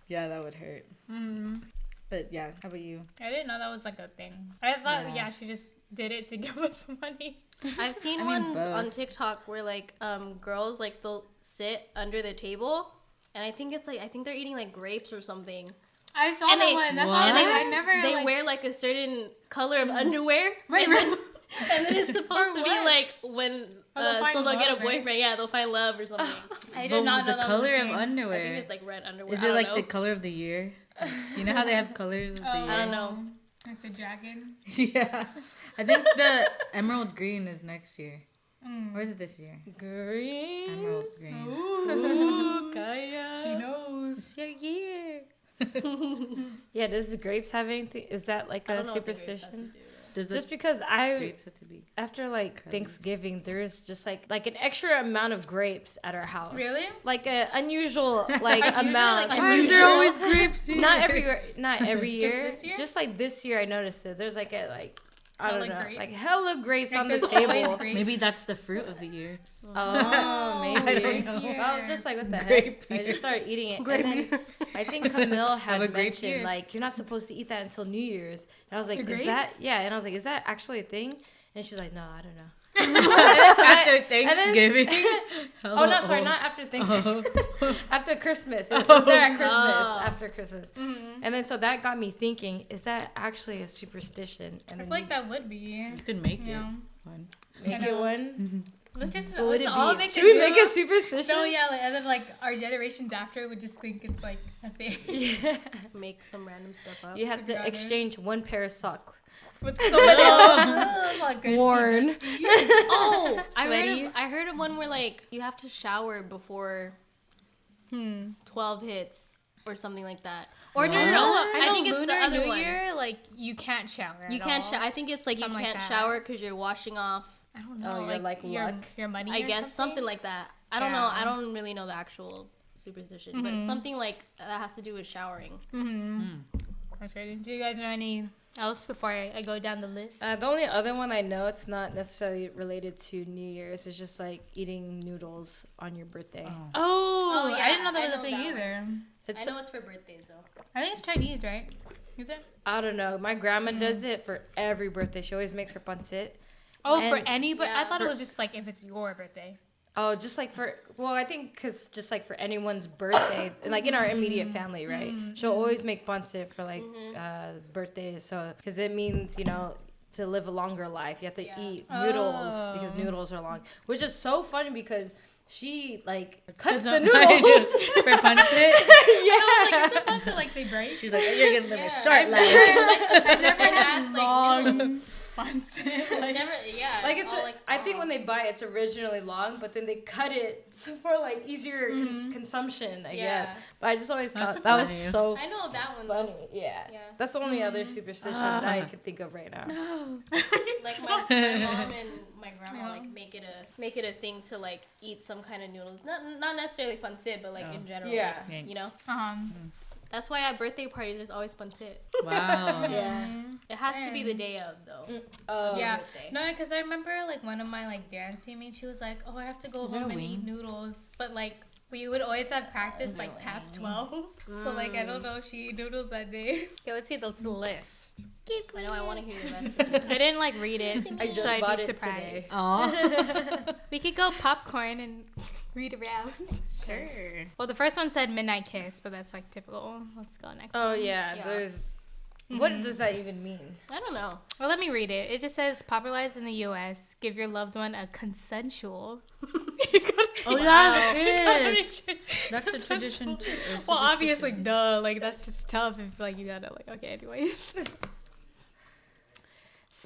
Yeah, that would hurt. Mm. But yeah, how about you? I didn't know that was like a thing. I thought she just did it to give us money. I've seen ones on TikTok where like girls like they'll sit under the table, and I think they're eating like grapes or something. I saw And that they- one. That's What? why I was like, And I never they like, wear like a certain color of underwear, Right, and, right. then, and then it's supposed to be what? like when they'll find so they'll get a love, right? Oh. boyfriend. Yeah, they'll find love or something. I But did not know the that was a color of thing. I underwear. think it's like red underwear. Is I it don't like know. the color of the year? You know how they have colors of the year? I don't know. Like the dragon. Yeah. I think the emerald green is next year. Mm. Or is it this year? Green. Emerald green. Ooh, Kaya. She knows. It's your year. Yeah, does grapes have anything? Is that like I a don't know what the grapes have to superstition? do. Does the Just because grapes have to be? after like Colored. Thanksgiving, there's just like an extra amount of grapes at our house. Really? Like an unusual like Unusually, amount. like, Why is there always grapes here? Not every year. this year? Just like this year, I noticed it. There's like I Hella don't know, grapes? like hella grapes Like, on the there's always table. grapes. Maybe that's the fruit of the year. Oh, maybe. I don't know. But I was just like, what the Grape heck? So I year. just started eating it. And then I think Camille had a grape mentioned, year. like, you're not supposed to eat that until New Year's. And I was like, The is that, grapes? yeah. And I was like, is that actually a thing? And she's like, no, I don't know. After Thanksgiving. Oh, no, sorry, not after Thanksgiving. Oh. After Christmas. It was there at Christmas, Oh. after Christmas. And then so that got me thinking, is that actually a superstition? And I then feel like that would be. You could make it. Yeah. One. make I it know. one. Let's just What would let's it all be? make Should it we new. make a superstition? No, yeah, like, and then like our generations after would just think it's like a thing. Yeah. Make some random stuff up. You have To be to honest. exchange one pair of sock. With somebody else. Like, Worn. Oh, Sweaty. I heard of one where like you have to shower before 12 hits or something like that. Or no, I think it's the Lunar other New one. Year, like you can't shower. You at can't all. shower. I think it's like Something you like can't that. shower because you're washing off. I don't know. you're like your, luck? your money. I or guess something like that. I don't know. Yeah. I don't really know the actual superstition, but something like that has to do with showering. That's crazy. Do you guys know any else before I go down the list? The only other one I know, it's not necessarily related to New Year's. It's just like eating noodles on your birthday. Oh, yeah, I didn't know that I was a know thing that either. It's I know it's for birthdays though. I think it's Chinese, right? Is it? I don't know. My grandma does it for every birthday. She always makes her pancit. Oh, for And- any, but I yeah. thought it was just like if it's your birthday. Oh, just like I think because just like for anyone's birthday, like in our immediate family, right? She'll always make pancit for like birthdays. So, because it means, to live a longer life, you have to eat noodles because Oh. noodles are long, which is so funny because she like cuts the Doesn't- noodles. For pancit. I was like, is it supposed to like they break? She's like, you're gonna live a short I've life. I've never has, had like, long pancit. It's never, yeah. Like it's, all, I think when they buy it, it's originally long, but then they cut it for like easier consumption, I Yeah. guess. But I just always That's thought that was funny. so I know that one. Though. funny. Yeah. Yeah. That's the only other superstition that I can think of right now. Like my mom and my grandma like make it a thing to like eat some kind of noodles. Not necessarily pancit, but like in general. Yeah. like, you know. Um, That's why at birthday parties there's always pancit. Wow. Yeah. It has to be the day of though. Oh. yeah. birthday. No, because I remember like one of my like dance teammates, she was like, "Oh, I have to go Is there home a and eat wing? noodles," but like we would always have practice like past 12. So like I don't know if she ate noodles that day. Okay, let's see this list. I know I want to hear the rest. I didn't like read it, I just so I'd bought be it surprised. today. Aw. We could go popcorn and read around. Sure. Well, the first one said midnight kiss, but that's like typical. Let's go next. Oh one. yeah. Yeah. There's. What does that even mean? I don't know. Well, let me read it. It just says popularized in the U.S. Give your loved one a consensual. Oh yeah, it is. That's a tradition too. or Well, obviously, superstition. duh. Like that's just tough if like you gotta like okay. Anyways.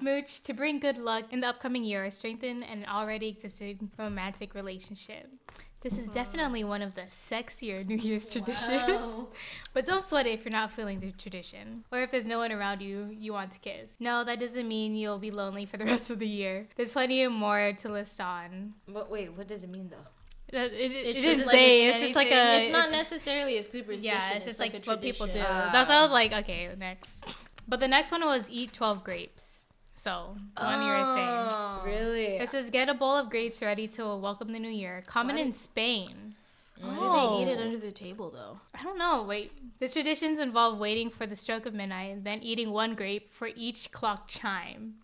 Smooch to bring good luck in the upcoming year or strengthen an already existing romantic relationship. This is definitely one of the sexier New Year's traditions. But don't sweat it if you're not feeling the tradition. Or if there's no one around you want to kiss. No, that doesn't mean you'll be lonely for the rest of the year. There's plenty more to list on. But wait, what does it mean though? It just didn't like say. It's just like a... It's not necessarily a superstition. Yeah, it's just like a what people do. tradition. That's why I was like, okay, next. But the next one was eat 12 grapes. So, the one you were saying. Really? It says get a bowl of grapes ready to welcome the new year. Common in Spain. Why do they eat it under the table though? I don't know. Wait. These traditions involve waiting for the stroke of midnight, then eating one grape for each clock chime.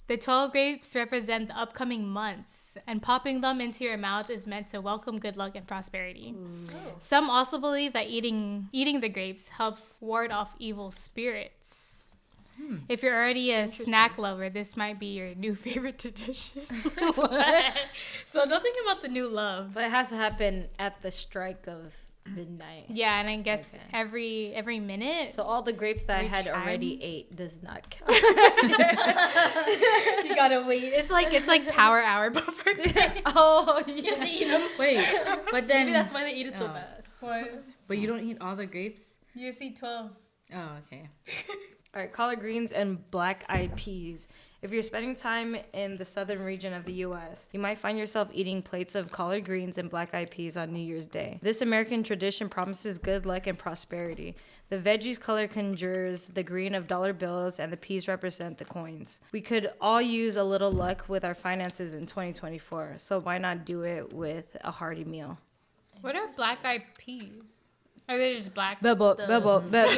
The 12 grapes represent the upcoming months, and popping them into your mouth is meant to welcome good luck and prosperity. Some also believe that eating the grapes helps ward off evil spirits. If you're already a snack lover, this might be your new favorite tradition. So don't think about the new love. But it has to happen at the strike of midnight. Yeah, and I guess every minute. So all the grapes that I had chime? already ate does not count. You gotta wait. It's like power hour before. Oh, yeah. You have to eat them. Wait, but then Maybe that's why they eat it so Oh. fast. But you don't eat all the grapes? You see 12. Oh, okay. All right, collard greens and black-eyed peas. If you're spending time in the southern region of the U.S., you might find yourself eating plates of collard greens and black-eyed peas on New Year's Day. This American tradition promises good luck and prosperity. The veggies color conjures the green of dollar bills, and the peas represent the coins. We could all use a little luck with our finances in 2024, so why not do it with a hearty meal? What are black-eyed peas? Are they just black? Bubble. Are those just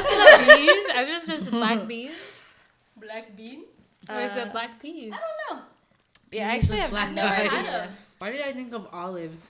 the bees? Are those just black bees? Black beans? Or is it black peas? I don't know. Yeah, I actually have Black no eyes. idea. Why did I think of olives?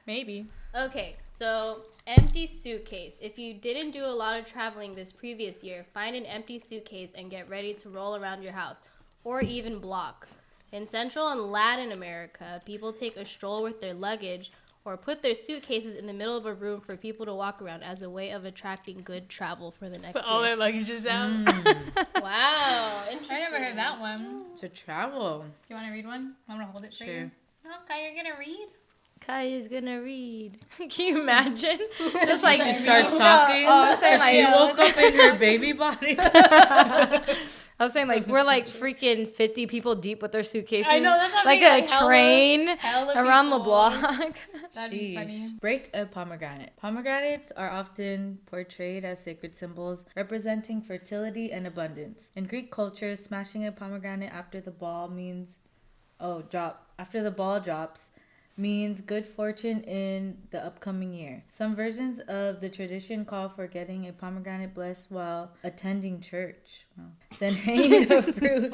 Maybe. Okay, so empty suitcase. If you didn't do a lot of traveling this previous year, find an empty suitcase and get ready to roll around your house or even block. In Central and Latin America, people take a stroll with their luggage or put their suitcases in the middle of a room for people to walk around as a way of attracting good travel for the next Put all year. their luggages out. Wow, interesting. I never heard that one. To travel. You want to read one? I'm going to hold it for Sure. you. Okay, you're going to read? Kai is gonna read. Can you imagine? Just like She starts talking. I was saying, She like, woke up in her baby body. I was saying, like, we're like freaking 50 people deep with their suitcases. I know, that's what I like mean, a like, hella- train hella around the people. block. That'd be funny. Sheesh. Break a pomegranate. Pomegranates are often portrayed as sacred symbols representing fertility and abundance. In Greek culture, smashing a pomegranate after the ball drops means good fortune in the upcoming year. Some versions of the tradition call for getting a pomegranate blessed while attending church. Wow. Then hanging the fruit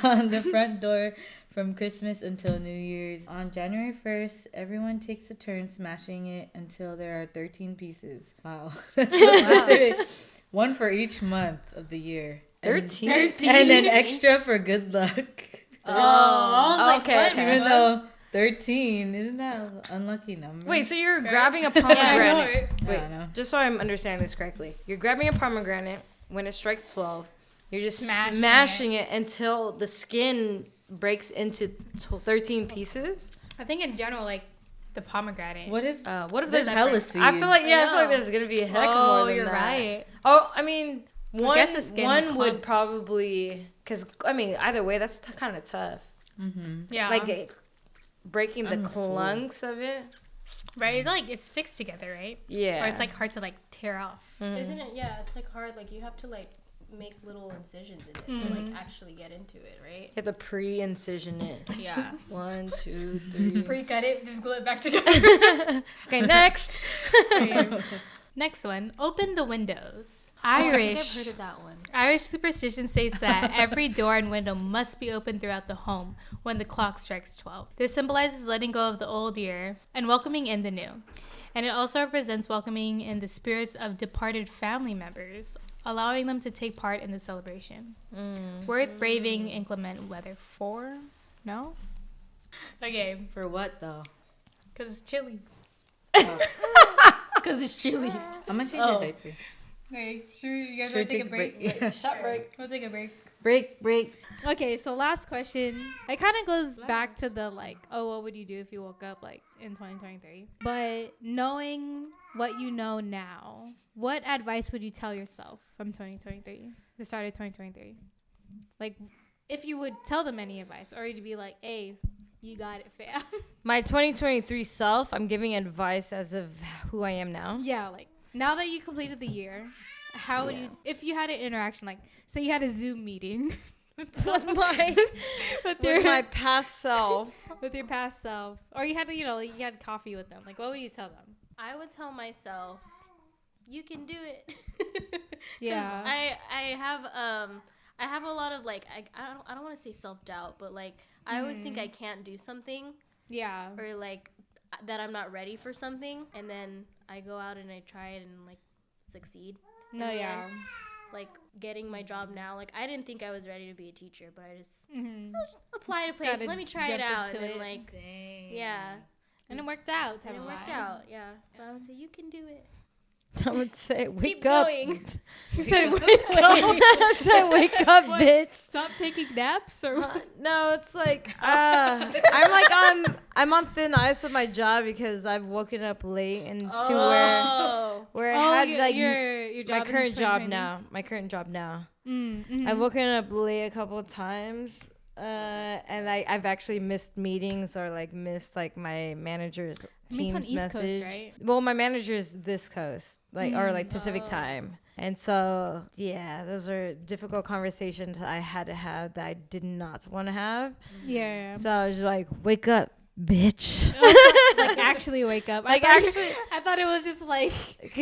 on the front door from Christmas until New Year's. On January 1st, everyone takes a turn smashing it until there are 13 pieces. Wow. That's so specific. One for each month of the year. 13? And an extra for good luck. Oh, I was like, okay, what? okay. Even though 13, isn't that an unlucky number? Wait, so you're grabbing a Yeah, I know, pomegranate. right? Wait, I don't know. just so I'm understanding this correctly. You're grabbing a pomegranate when it strikes 12. You're just Smashing smashing it until the skin breaks into 13 pieces. I think in general, like, the pomegranate. What if What if there's there's hella seeds? I feel like I feel like know. there's gonna be a heck Oh, more than you're that. right. Oh, I mean, one guess the skin one would clumps. probably because I mean either way that's kind of tough. Yeah. Like breaking the I'm full. clunks of it. right? Like, it sticks together, right? Yeah. Or it's, like, hard to, like, tear off. Isn't it? Yeah, it's like hard. Like you have to like make little incisions in it to like actually get into it, right? You have to pre-incision it. Yeah. 1, 2, 3. Pre-cut it, just glue it back together. Okay, next. Next one, open the windows. I think Irish. I've heard of that one. Irish superstition states that every door and window must be open throughout the home when the clock strikes 12. This symbolizes letting go of the old year and welcoming in the new. And it also represents welcoming in the spirits of departed family members, allowing them to take part in the celebration. Worth braving inclement weather for? No? Okay, For what though? because it's chilly. Because it's chilly. I'm gonna change your diaper. Okay, sure. You guys Sure, want to take a break? Yeah. Shot break. We'll take a break. Break. Okay, so last question. It kind of goes back to the like, oh, what would you do if you woke up like in 2023? But knowing what you know now, what advice would you tell yourself from 2023, the start of 2023? Like, if you would tell them any advice, or you'd be like, hey, you got it, fam. My 2023 self, I'm giving advice as of who I am now. Yeah, like now that you completed the year, how would you, if you had an interaction, like say you had a Zoom meeting with my past self. with your past self, or you had to, like, you had coffee with them, like what would you tell them? I would tell myself, you can do it. Yeah. I have a lot of like I don't want to say self-doubt, but like I always think I can't do something, Yeah. or like that I'm not ready for something, and then I go out and I try it and like succeed. No, And yeah. then, like getting my job now, like I didn't think I was ready to be a teacher, but I just apply to Just places. gotta Let me try it jump out, and into then it. like Dang. yeah, And it worked out. and it worked out. Yeah, so I would say you can do it. I would say, wake Keep up. going. You said wake I said, wake up, bitch. Stop taking naps, or No, it's like I'm on thin ice with my job because I've woken up late and to where I had like your job my current job 2020? now. My current job now. Mm-hmm. I've woken up late a couple of times, and I've actually missed meetings or like missed like my manager's Meetings on team's East Coast, message. right? Well, my manager's this coast, like or like Pacific time, and so yeah, those are difficult conversations I had to have that I did not want to have. Yeah. So I was like, wake up, bitch. Like actually wake up. Like I thought it was just like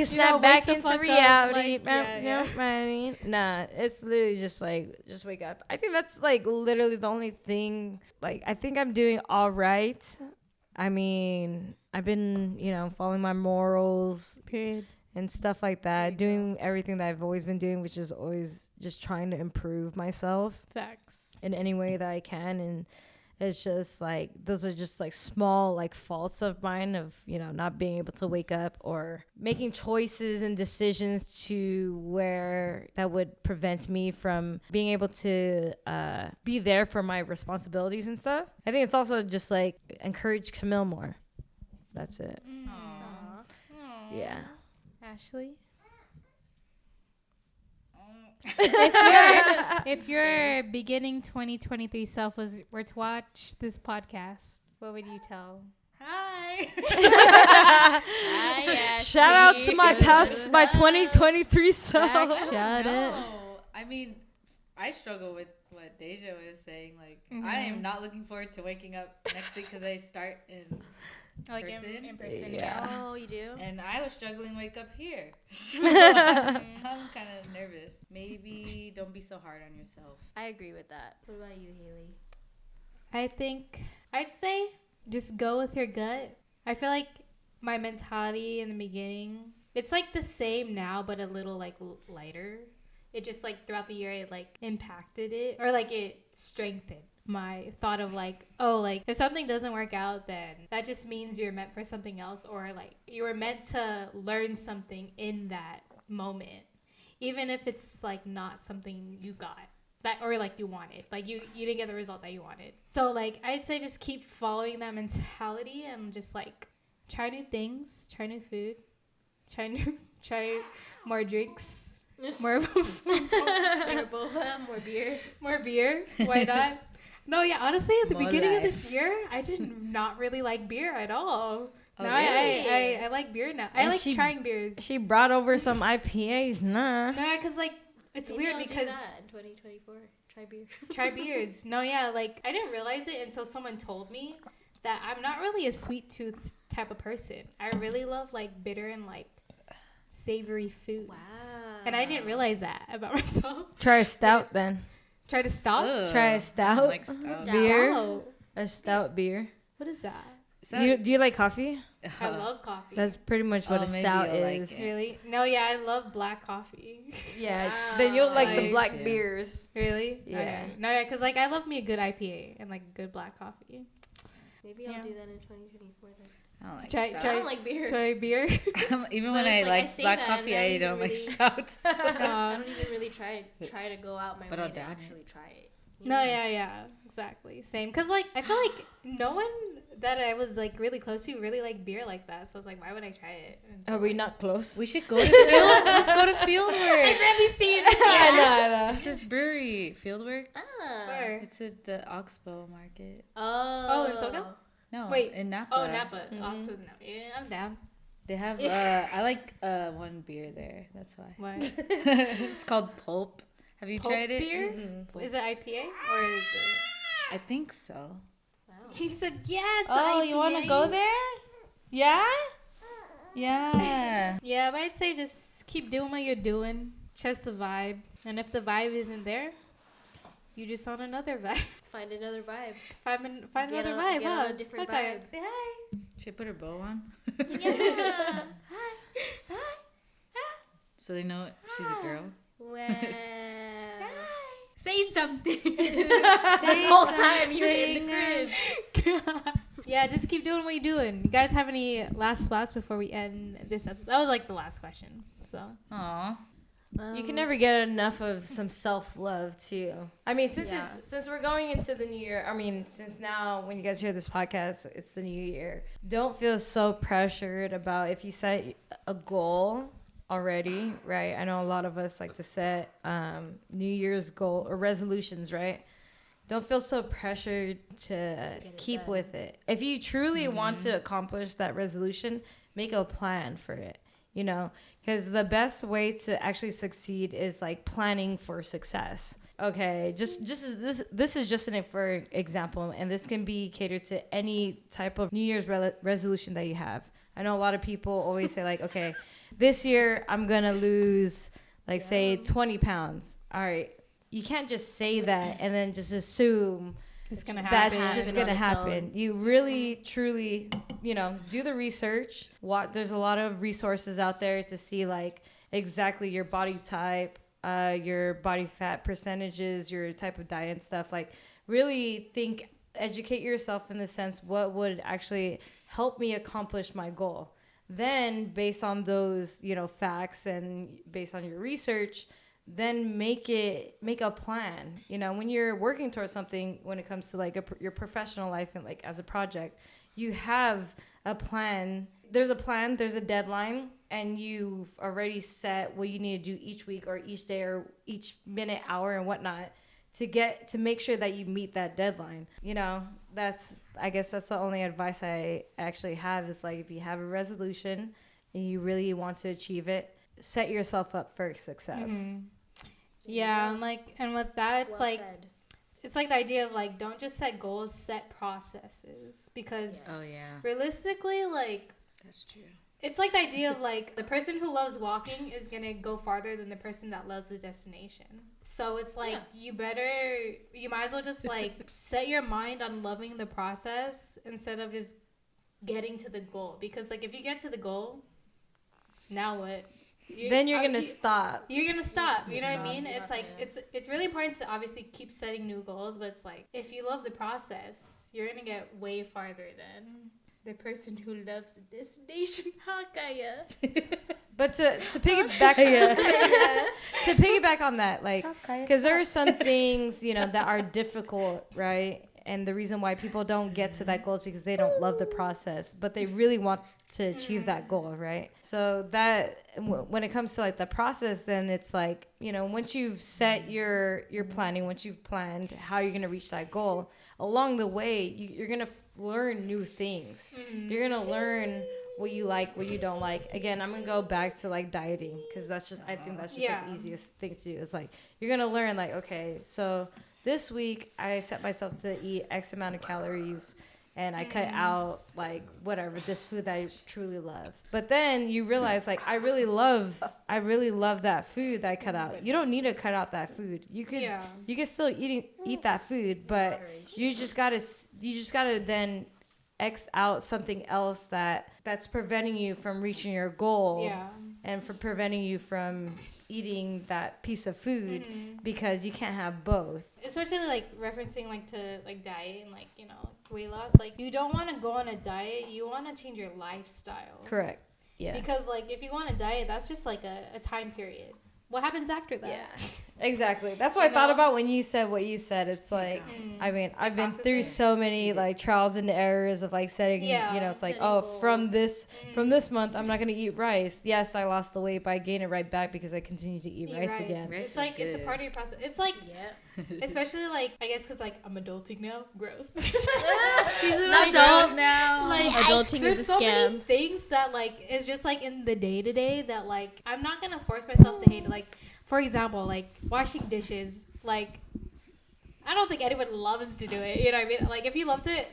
Snap wake back the into fuck up, reality. like, yeah. Nah, it's literally just like, just wake up. I think that's like literally the only thing. Like, I think I'm doing all right. I mean, I've been, following my morals Period. and stuff like that, doing everything that I've always been doing, which is always just trying to improve myself Facts. in any way that I can. And it's just like, those are just like small like faults of mine of, not being able to wake up or making choices and decisions to where that would prevent me from being able to be there for my responsibilities and stuff. I think it's also just like encourage Camille more. That's it. Yeah. Ashley. If your beginning 2023 self were to watch this podcast, what would you tell? Hi. Hi, Shout out to my Ashley. my 2023 self. Shut it. No, I mean, I struggle with what Deja was saying. Like, Mm-hmm. I am not looking forward to waking up next week because I start in Like person. in person. Yeah. Oh, you do? And I was struggling to wake up here. So I'm kind of nervous. Maybe don't be so hard on yourself. I agree with that. What about you, Haley? I think I'd say just go with your gut. I feel like my mentality in the beginning, it's like the same now, but a little like lighter. It just like throughout the year, it like impacted it, or like it strengthened my thought of like, oh, like if something doesn't work out, then that just means you're meant for something else, or like you were meant to learn something in that moment, even if it's like not something you got that, or like you wanted, like you didn't get the result that you wanted. So like I'd say just keep following that mentality and just like try new things, try new food, try more drinks, more Boba, more beer. more beer. Why not? No, yeah, honestly, at the More beginning of life. this year, I did not really like beer at all. Oh, Now really? I like beer now. I And like she- trying beers. She brought over some IPAs. Nah. No, because like it's Maybe weird I'll do because that in 2024. Try beer. try beers. No, yeah, like I didn't realize it until someone told me that I'm not really a sweet tooth type of person. I really love like bitter and like savory foods. Wow. And I didn't realize that about myself. Try a stout then. Try to stop. Ugh, Try a I don't stout. like stout. Beer. Stout. A stout beer. What is that? Do you like coffee? I love coffee. That's pretty much what Oh, a maybe stout you'll like is. it. Really? No, yeah, I love black coffee. Yeah. Wow. Then you'll like I the used black to. beers. Really? Yeah. Okay. No, yeah, because like I love me a good IPA and like a good black coffee. Maybe I'll Yeah. do that in 2024 then. I don't like Try, stouts. I don't like beer. Try beer. Even But when it's I like, I like say black that, coffee, and I I don't don't like really- stouts. I don't even really try to go out my But way I'll to down it. actually try it. you No, know? yeah, exactly. Same. Cause like I feel like no one that I was like really close to really like beer like that. So I was like, why would I try it? Are we not close? We should go to field. Let's go to Fieldworks. Really see it. I know. It's this brewery, Fieldworks. Ah. Where? It's at the Oxbow Market. Oh. in SoCal? No, Wait. in Napa. Oh, Napa. Mhm. Oxford's Napa. Yeah, I'm down. They have. I like one beer there. That's why. What? It's called Pulp. Have you Pulp tried it? beer? Mhm. Is it IPA or is it? I think so. Wow. He said, yeah, it's Oh, IPA. you want to go there? Yeah. Yeah. Yeah, but I'd say just keep doing what you're doing. Trust the vibe. And if the vibe isn't there, you just on another vibe. Find another vibe. Find Get another on- vibe, get huh? on a different Okay. vibe. Say hi. Should I put her bow on? Yeah. So they know she's a girl. Wow. Say something. This whole time you're in the crib. Yeah, just keep doing what you're doing. You guys have any last thoughts before we end this episode? That was like the last question. So Aw. You can never get enough of some self-love too. I mean, Yeah. since we're going into the new year, I mean, since now when you guys hear this podcast, it's the new year. Don't feel so pressured about if you set a goal already, right? I know a lot of us like to set New Year's goal or resolutions, right? Don't feel so pressured to it keep done. with it. If you truly want to accomplish that resolution, make a plan for it. You know, because the best way to actually succeed is like planning for success. Okay, just as this is just an for example, and this can be catered to any type of New Year's resolution that you have. I know a lot of people always say like, okay, this year I'm gonna lose like say 20 pounds. All right, you can't just say that and then just assume it's gonna happen. that's just happen gonna on its happen. own. You really, truly, you know, do the research. There's a lot of resources out there to see like exactly your body type, your body fat percentages, your type of diet and stuff. Like really educate yourself in the sense what would actually help me accomplish my goal. Then based on those, you know, facts and based on your research, then make a plan. You know, when you're working towards something, when it comes to like your professional life and like as a project, you have a plan. There's a plan, there's a deadline, and you've already set what you need to do each week or each day or each minute, hour, and whatnot to make sure that you meet that deadline. You know, I guess that's the only advice I actually have is like if you have a resolution and you really want to achieve it, set yourself up for success. Mhm. Yeah, and with that, it's Well like said. it's like the idea of like don't just set goals, set processes because Oh yeah. realistically, like That's true. it's like the idea of like the person who loves walking is gonna go farther than the person that loves the destination. So it's like you might as well just like set your mind on loving the process instead of just getting to the goal. Because like if you get to the goal, now what? Then you're gonna stop. You're gonna stop. You know what I Stop. mean? It's like it's really important to obviously keep setting new goals, but it's like if you love the process, you're gonna get way farther than the person who loves the destination. Hakaya. But to piggyback to piggyback on that, like, because there are some things, you know, that are difficult, right? And the reason why people don't get to that goal is because they don't love the process, but they really want to achieve that goal, right? So that when it comes to like the process, then it's like, you know, once you've set your planning, once you've planned how you're gonna reach that goal, along the way you're gonna learn new things. You're gonna learn what you like, what you don't like. Again, I'm gonna go back to like dieting because I think that's just like the easiest thing to do. It's like you're gonna learn like, okay, so this week I set myself to eat X amount of calories and I cut out like whatever this food that I truly love. But then you realize like I really love that food that I cut out. You don't need to cut out that food. You can still eat that food, but you just gotta then X out something else that's preventing you from reaching your goal. Yeah. and for preventing you from eating that piece of food because you can't have both. Especially like referencing like to like diet and like, you know, weight loss. Like you don't want to go on a diet. You want to change your lifestyle. Correct. Yeah. Because like if you want to diet, that's just like a time period. What happens after that? Yeah, exactly. That's what I thought about when you said what you said. It's like, I mean, I've been through processing. so many like trials and errors of like setting, Yeah, you know, it's like, setting oh, goals. from this month, I'm not going to eat rice. Yes, I lost the weight, but I gained it right back because I continue to eat rice again. Rice It's like, is it's a good. part of your process. It's like, Yeah. especially like, I guess because like I'm adulting now. Gross. She's an Not adult gross. now. Like, adulting There's is a so many scam. things that like is just like in the day to day that like I'm not gonna force myself to hate it. Like for example, like washing dishes. Like I don't think anyone loves to do it. You know what I mean? Like if you loved it,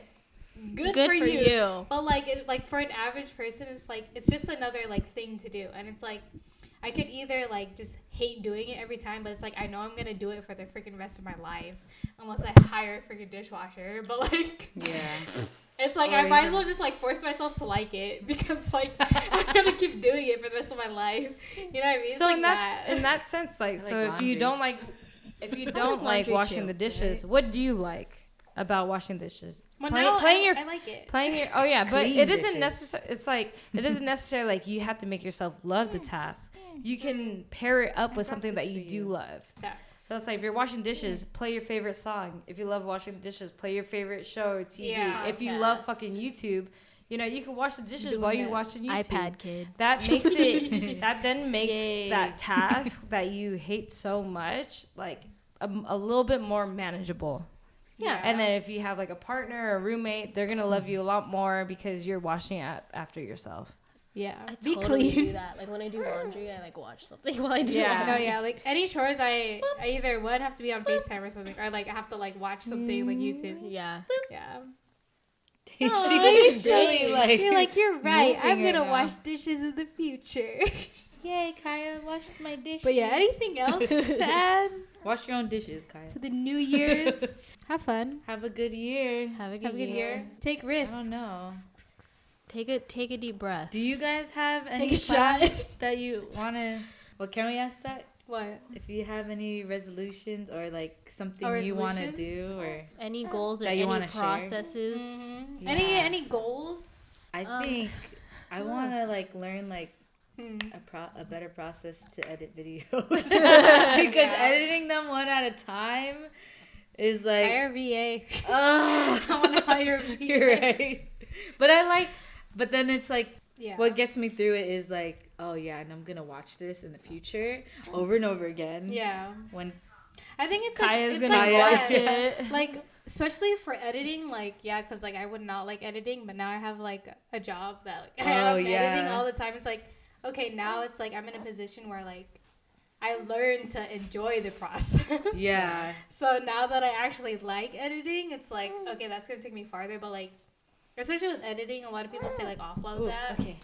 good for you. But like for an average person, it's like it's just another like thing to do, and it's like I could either like just hate doing it every time, but it's like I know I'm gonna do it for the freaking rest of my life unless I hire a freaking dishwasher. But like, Yeah. it's like Or I might as even- well just like force myself to like it because like I'm gonna keep doing it for the rest of my life. You know what I mean? It's So like in that sense, like, I so like if you laundry. don't like, if you don't like laundry washing too, the dishes, what do you like about washing dishes? Well, Play- now playing your- I like it. Playing your oh yeah, but Clean it isn't dishes. necessary. It's like it isn't necessarily like you have to make yourself love the task. You can pair it up with something that you for do you. love. Facts. So it's like if you're washing dishes, play your favorite song. If you love washing the dishes, play your favorite show or TV. Yeah, if you love podcast. fucking YouTube, you know you can wash the dishes Doing while you're that. watching YouTube. iPad kid. That makes it. That then makes Yay. that task that you hate so much like a little bit more manageable. Yeah. And then if you have like a partner or a roommate, they're gonna love you a lot more because you're washing it after yourself. Yeah. I Be totally clean. do that. Like when I do laundry, I like watch something while I do Yeah. No, laundry. yeah, like any chores, I either one have to be on FaceTime or something, or like I have to like watch something like YouTube. Yeah. Yeah. She's really, like, You're like, you're right. I'm moving gonna right wash now. dishes in the future. Yay, Kaya, washed my dishes. But yeah, anything else to add Wash your own dishes, Kaya. to the New Year's? Have fun. Have a good year. Have a good, Have a good year. Take I risks. don't know. Take a deep breath. Do you guys have any a shot. plans that you want to... Well, can we ask that? What? If you have any resolutions or like something Oh, you want to resolutions? do or... Any goals or That you any wanna share? processes? Yeah. Any goals? I think I want to like learn like Hmm. a better process to edit videos because editing them one at a time is like Hire VA. oh, I want to hire a VA. you're right. But then it's like Yeah. what gets me through it is like, oh yeah, and I'm gonna watch this in the future over and over again. Yeah. When I think it's Kaya's like, it's gonna like watch that. it. Like especially for editing, like yeah, because like I would not like editing, but now I have like a job that like I'm editing yeah. all the time. It's like okay, now it's like I'm in a position where like I learned to enjoy the process. yeah, So now that I actually like editing, it's like okay, that's gonna take me farther. But like especially with editing, a lot of people say like offload Ooh, that okay.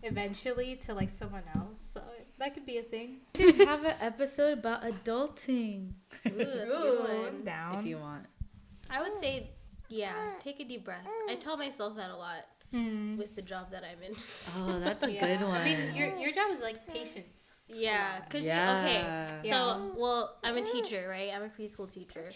eventually to like someone else. So that could be a thing. We should have an episode about adulting Ooh, that's a good one. Down. if you want. I would say, yeah, take a deep breath. I tell myself that a lot with the job that I'm in. Oh, that's a Yeah. good one. I mean, your job is like patience. Yeah, because yeah. okay, so well, I'm a teacher, right? I'm a preschool teacher,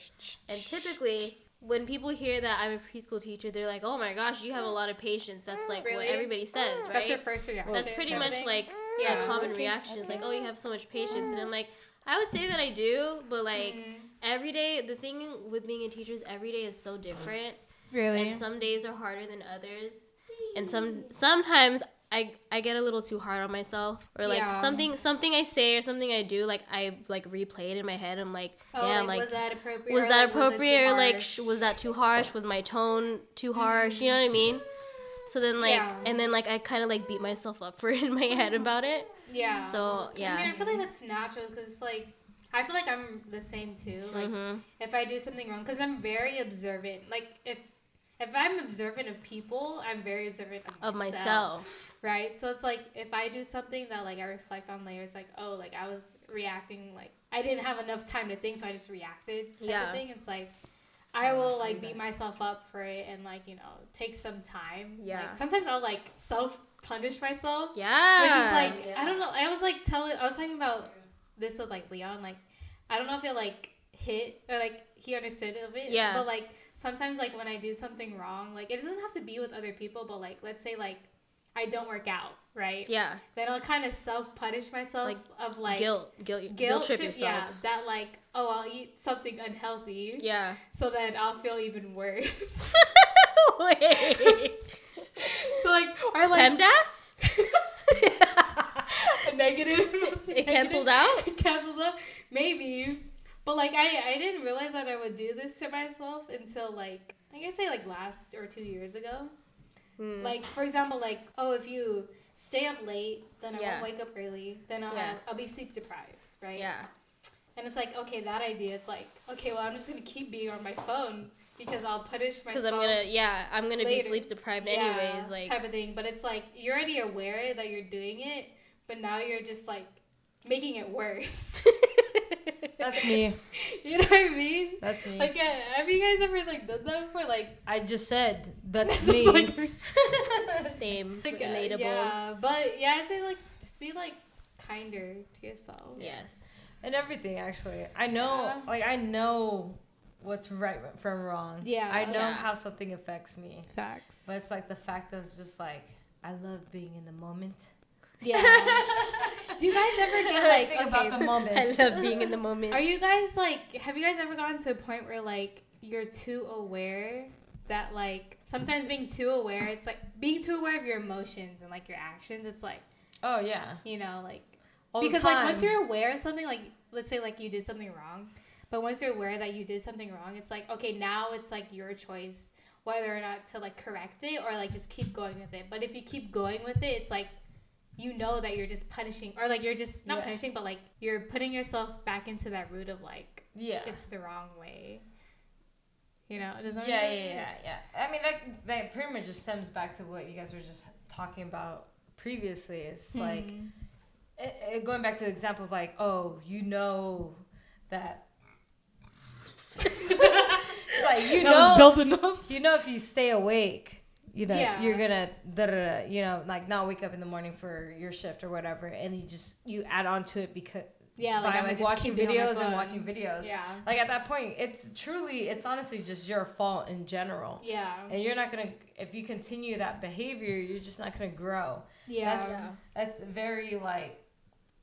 and typically when people hear that I'm a preschool teacher, they're like, "Oh my gosh, you have a lot of patience." That's like what Really? everybody says, right? That's your first reaction. That's pretty kind of much thing? like Yeah. a common reaction. It's like, "Oh, you have so much patience," and I'm like, I would say that I do, but like every day, the thing with being a teacher is every day is so different. Really. And some days are harder than others, and sometimes I get a little too hard on myself, or like Yeah. something I say or something I do, like I like replay it in my head. I'm like, damn, like was that appropriate? was or, that like, was it too appropriate, or like harsh? was that too harsh? Was my tone too harsh? You know what I mean? So then like Yeah. and then like I kind of like beat myself up for it in my head about it. Yeah. So yeah. I mean, I feel like that's natural because it's like I feel like I'm the same too. Like if I do something wrong, because I'm very observant. Like if I'm observant of people, I'm very observant Of myself. myself. Right. So it's like if I do something that like I reflect on later, it's like oh, like I was reacting like I didn't have enough time to think, so I just reacted. Type Yeah. of thing. It's like I will like beat myself up for it and like, you know, take some time. Yeah. Like, sometimes I'll like self punish myself. Yeah. Which is like, I don't know. I was talking about this with like Leon. Like, I don't know if it like hit or like he understood of it. Yeah. But like sometimes like when I do something wrong, like it doesn't have to be with other people, but like let's say like I don't work out, right? Yeah. Then I'll kind of self punish myself Like, of like guilt trip yourself. Yeah, that like, oh, I'll eat something unhealthy. Yeah. So then I'll feel even worse. Wait. So like, or like PEMDAS? a negative. It cancels out? It cancels out. Maybe. But like I didn't realize that I would do this to myself until like I guess say like last or 2 years ago. Like for example, like if you stay up late, then I won't wake up early. Then I'll be sleep deprived, right? Yeah. And it's like okay, that idea. It's like okay, well I'm just gonna keep being on my phone because I'll punish myself. Because I'm gonna be sleep deprived anyways, like type of thing. But it's like you're already aware that you're doing it, but now you're just like making it worse. That's me. You know what I mean? That's me. Like, have you guys ever like done that before? Like, I just said that's just, me. like, Same. like, Relatable. yeah, but yeah, I say like just be like kinder to yourself. Yes. And everything actually. I know what's right from wrong. Yeah. I know Yeah. how something affects me. Facts. But it's like the fact that it's just like I love being in the moment. Yeah. Do you guys ever get like Think about the moment. I love being in the moment. Are you guys like? Have you guys ever gotten to a point where like you're too aware that like sometimes being too aware, it's like being too aware of your emotions and like your actions. It's like, Oh yeah. you know, like All the because like time. once you're aware of something, like let's say like you did something wrong, but once you're aware that you did something wrong, it's like okay, now it's like your choice whether or not to like correct it or like just keep going with it. But if you keep going with it, it's like you know that you're just punishing or like you're just not punishing, but like you're putting yourself back into that root of like it's the wrong way. You know, does that Yeah. I mean, that pretty much just stems back to what you guys were just talking about previously. It's like going back to the example of like, oh, you know that. It's like you know if you stay awake, you know you're gonna like not wake up in the morning for your shift or whatever, and you add on to it because. Yeah, by like watching videos and watching videos. Yeah. Like at that point, it's honestly just your fault in general. Yeah. And you're not gonna, if you continue that behavior, you're just not gonna grow. Yeah. That's very like,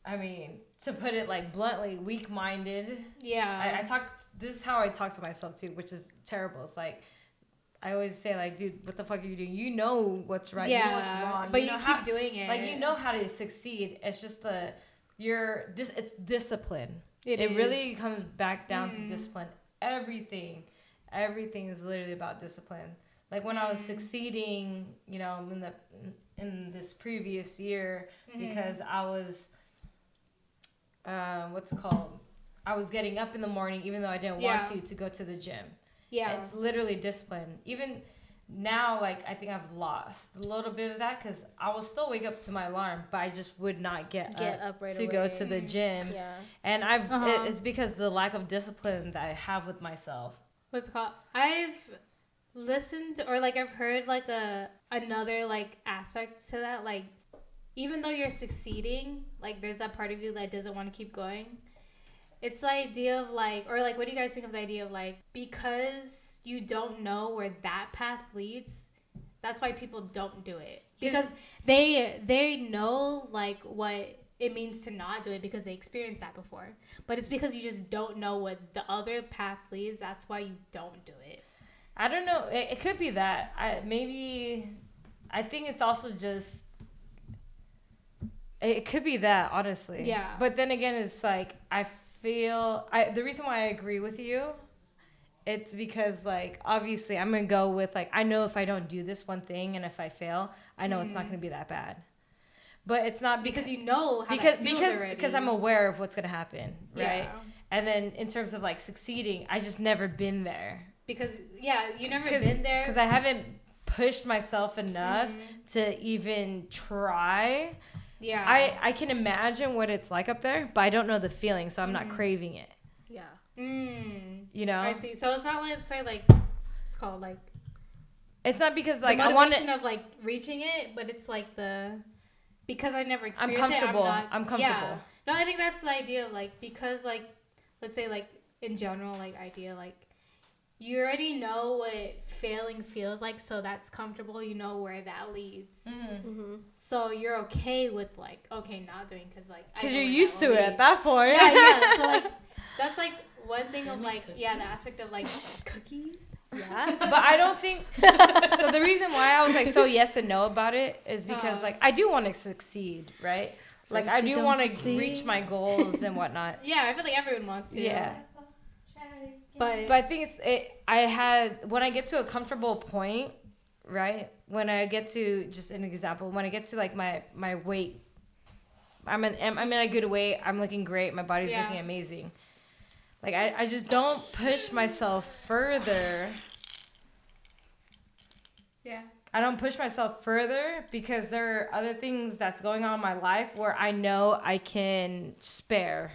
I mean, to put it like bluntly, weak-minded. Yeah. This is how I talk to myself too, which is terrible. It's like, I always say like, dude, what the fuck are you doing? You know what's right, you know what's wrong. But you keep doing it. Like, you know how to succeed. It's just it's discipline. It is. really comes back down to discipline. Everything is literally about discipline. Like when I was succeeding, you know, in this previous year, because I was what's it called? I was getting up in the morning even though I didn't want to go to the gym. Yeah. It's literally discipline. Even now, like, I think I've lost a little bit of that because I will still wake up to my alarm, but I just would not get up right to go to the gym. Yeah. And it's because the lack of discipline that I have with myself. What's it called? I've listened or like I've heard like another like aspect to that. Like, even though you're succeeding, like there's that part of you that doesn't want to keep going. It's the idea of like, or like, what do you guys think of the idea of like, because you don't know where that path leads, that's why people don't do it. Because they know like what it means to not do it because they experienced that before. But it's because you just don't know what the other path leads. That's why you don't do it. I don't know. It could be that. I think it's also just, it could be that, honestly. Yeah. But then again, it's like, the reason why I agree with you, it's because like obviously I'm gonna go with like, I know if I don't do this one thing and if I fail, I know it's not gonna be that bad. But it's not because you know how that feels already. Because I'm aware of what's gonna happen, right? Yeah. And then in terms of like succeeding, I just never been there. Because you never been there. Because I haven't pushed myself enough to even try. Yeah. I can imagine what it's like up there, but I don't know the feeling, so I'm not craving it. Yeah. You know? I see. So it's not like, say, like, it's called, like, It's not because, the like, I want motivation to... of, like, reaching it, but it's, like, because I never I'm experienced comfortable. it, I'm comfortable. Yeah. No, I think that's the idea of, like, because, like, let's say, like, in general, like, idea, like, you already know what failing feels like, so that's comfortable. You know where that leads. So you're okay with, like, okay, not doing, because, like... Because you're used to it at that point. Yeah. So, like, that's, like, one thing of, like, yeah, the aspect of, like, cookies. Yeah. But I don't think... So the reason why I was, like, so yes and no about it is because, like, I do want to succeed, right? Like, I do want to reach my goals and whatnot. Yeah, I feel like everyone wants to. Yeah. But I think when I get to a comfortable point, right? When I get to, just an example, when I get to, like, my weight, I'm in a good weight, I'm looking great, my body's looking amazing. Like, I just don't push myself further. Yeah. I don't push myself further because there are other things that's going on in my life where I know I can spare.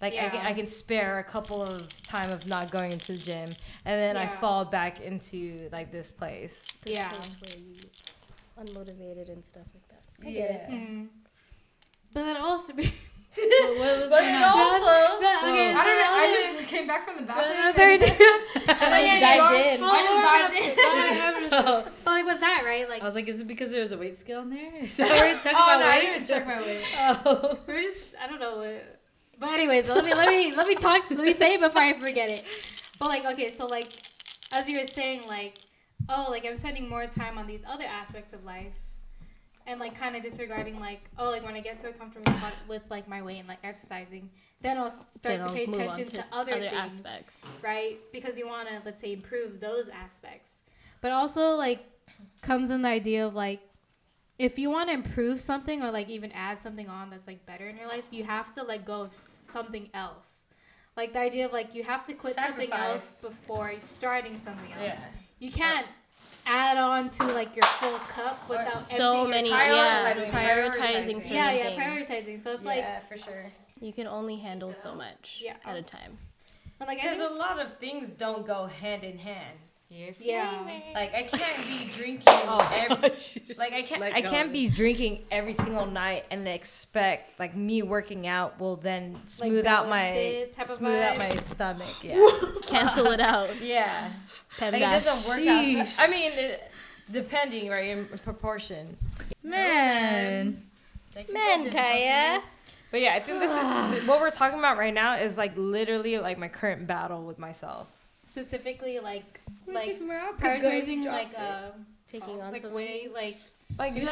Like, I can spare a couple of time of not going into the gym, and then I fall back into, like, this place. This place where you unmotivated and stuff like that. I get it. Mm. But then also... But then also... okay, I don't know, I just came back from the bathroom. I just dived in. But like with that, right? Like I was like, is it because there was a weight scale in there? Is that where it took I my didn't weight? check my weight. Oh. we're just, I don't know. But anyways, let me talk. Let me say it before I forget it. But like, okay, so like, as you were saying, like, oh, like I'm spending more time on these other aspects of life, and like kind of disregarding like, oh, like when I get to a comfortable spot with like my weight and like exercising, then I'll start to pay attention to other things, aspects, right? Because you want to, let's say, improve those aspects. But also like comes in the idea of like, if you want to improve something or like even add something on that's like better in your life, you have to let go of something else. Like the idea of like you have to quit something else before starting something else. Yeah. You can't add on to like your full cup without so many prioritizing prioritizing certain things. prioritizing. So it's like, Yeah, for sure. You can only handle so much at a time. and like I Because think, a lot of things don't go hand in hand. yeah. Like, I can't be drinking I can't be drinking every single night and expect like me working out will then smooth out my stomach. Yeah. Cancel it out. Yeah. Like, it PEMDAS. doesn't work out. I mean, depending, right, in proportion. Man. Kaya. But yeah, I think this is what we're talking about right now is like literally like my current battle with myself. Specifically like prioritizing like Taking on like something. way like Like the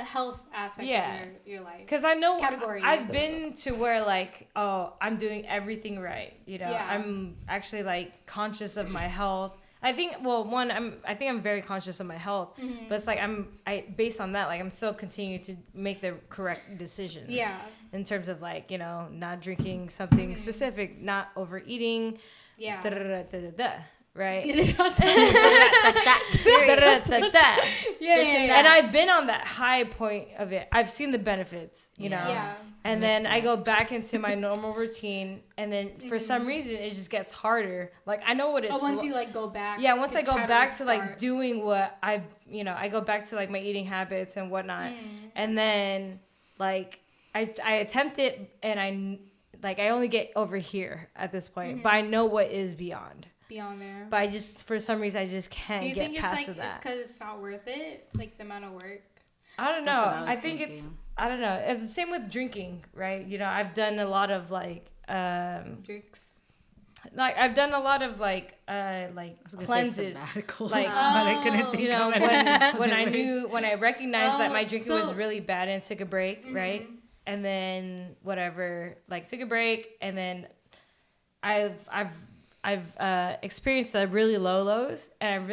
health aspect of your life. Because I know Category. I've been to where like, oh, I'm doing everything right. You know, Yeah. I'm actually like conscious of my health. I think I'm very conscious of my health, but it's like based on that, like I'm still continuing to make the correct decisions. Yeah. In terms of like, you know, not drinking something specific, not overeating. Yeah. Right? Get it on Yeah. And I've been on that high point of it. I've seen the benefits, you know. Yeah. And then I go back into my normal routine, and then for some reason it just gets harder. Like I know what it's. once you like go back. Yeah, once I go back to like restart. doing what I go back to like my eating habits and whatnot, and then like I attempt it, and I only get over here at this point, but I know what is beyond. Beyond there. But I just for some reason I just Do can't you get think past it's like that. it's because it's not worth it, like the amount of work? I don't That's know. what I was I think thinking. it's I don't know. And the same with drinking, right? You know, I've done a lot of like Drinks. like I've done a lot of like cleanses. Sabbaticals, Like, but I couldn't think You know, of it. when I recognized that my drinking was so- really bad and took a break, right? And then whatever, like took a break, and then I've experienced the really low lows, and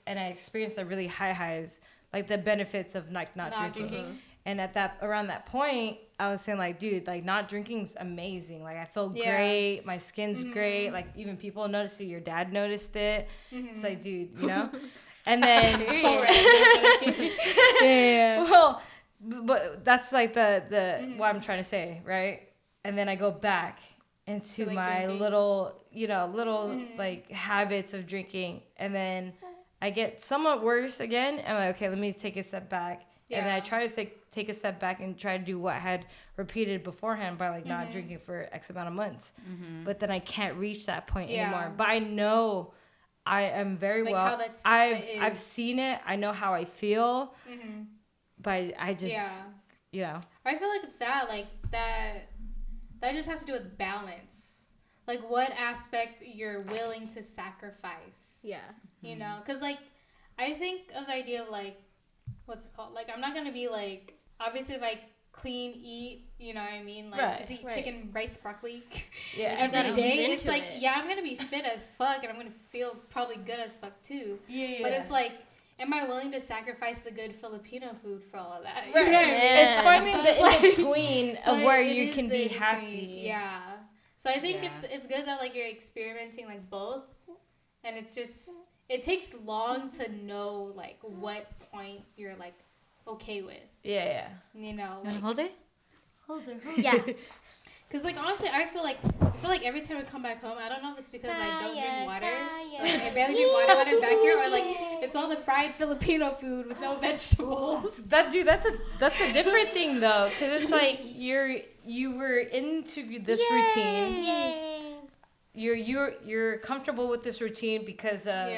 I experienced the really high highs, like the benefits of like not drinking. And around that point, I was saying like, dude, like not drinking's amazing. Like I feel great, my skin's great. Like even people noticed it. Your dad noticed it. It's like, dude, you know. And then well, but that's like the what I'm trying to say, right? And then I go back, into like, my drinking. little like habits of drinking, and then I get somewhat worse again. I'm like, okay, let me take a step back. And then I try to take a step back and try to do what I had repeated beforehand by like not drinking for X amount of months. But then I can't reach that point anymore. But I know I am very Like well. how that's I've seen it. I know how I feel. But I just I feel like that just has to do with balance. Like what aspect you're willing to sacrifice. Yeah. You know, because like I think of the idea of like, what's it called? Like I'm not gonna be like, obviously if I clean eat, you know what I mean? Like just eat chicken, rice, broccoli every day. It's like I'm gonna be fit as fuck and I'm gonna feel probably good as fuck too. Yeah. But it's like, am I willing to sacrifice the good Filipino food for all of that? Right. You know what I mean? It's finding So the it's in-between of where you can be happy. Yeah. So I think it's good that like you're experimenting like both, and it's just it takes long to know like what point you're like okay with. Yeah. You know. You Like, want to hold her? Yeah. Cause like honestly, I feel like every time I come back home, I don't know if it's because I don't drink water. Like, I barely drink water when I'm back here, or like it's all the fried Filipino food with no vegetables. That's a different thing though, because it's like you were into this routine. Yay. You're comfortable with this routine because of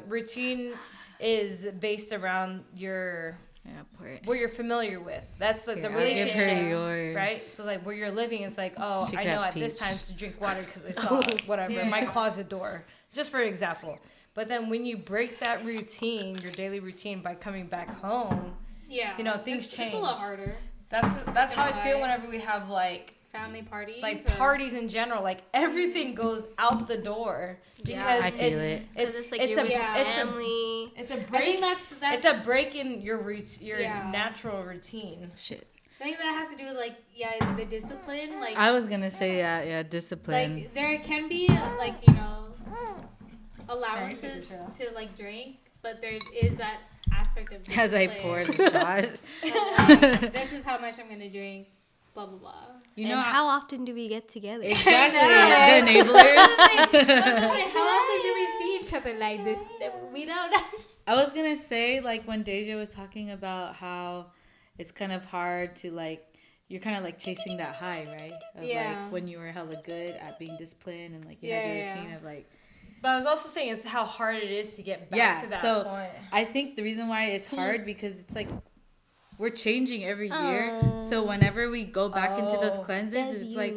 routine is based around where you're familiar with. That's like the relationship, I'll give her yours. right? So like where you're living, it's like, oh, She I got know at peach. this time to drink water because I saw whatever my closet door, just for example. But then when you break that routine, your daily routine, by coming back home, things change. It's a lot harder. That's how I feel whenever we have like Family parties, parties in general. Like everything goes out the door because I feel it. It's like it's you're a with family. it's a I break. think that's It's a break in your natural routine. Shit. I think that has to do with like the discipline. Like I was gonna say discipline. like there can be like allowances to like drink, but there is that aspect of discipline. As I pour the shot. Like, this is how much I'm gonna drink. Blah blah blah. You know how often do we get together? Exactly. The enablers. How often do we see each other like this? We don't. I was gonna say, like, when Deja was talking about how it's kind of hard to like, you're kind of like chasing that high, right? Of like when you were hella good at being disciplined and like you had your routine of like. But I was also saying it's how hard it is to get back to that point. I think the reason why it's hard because it's like we're changing every year. So whenever we go back into those cleanses, it's like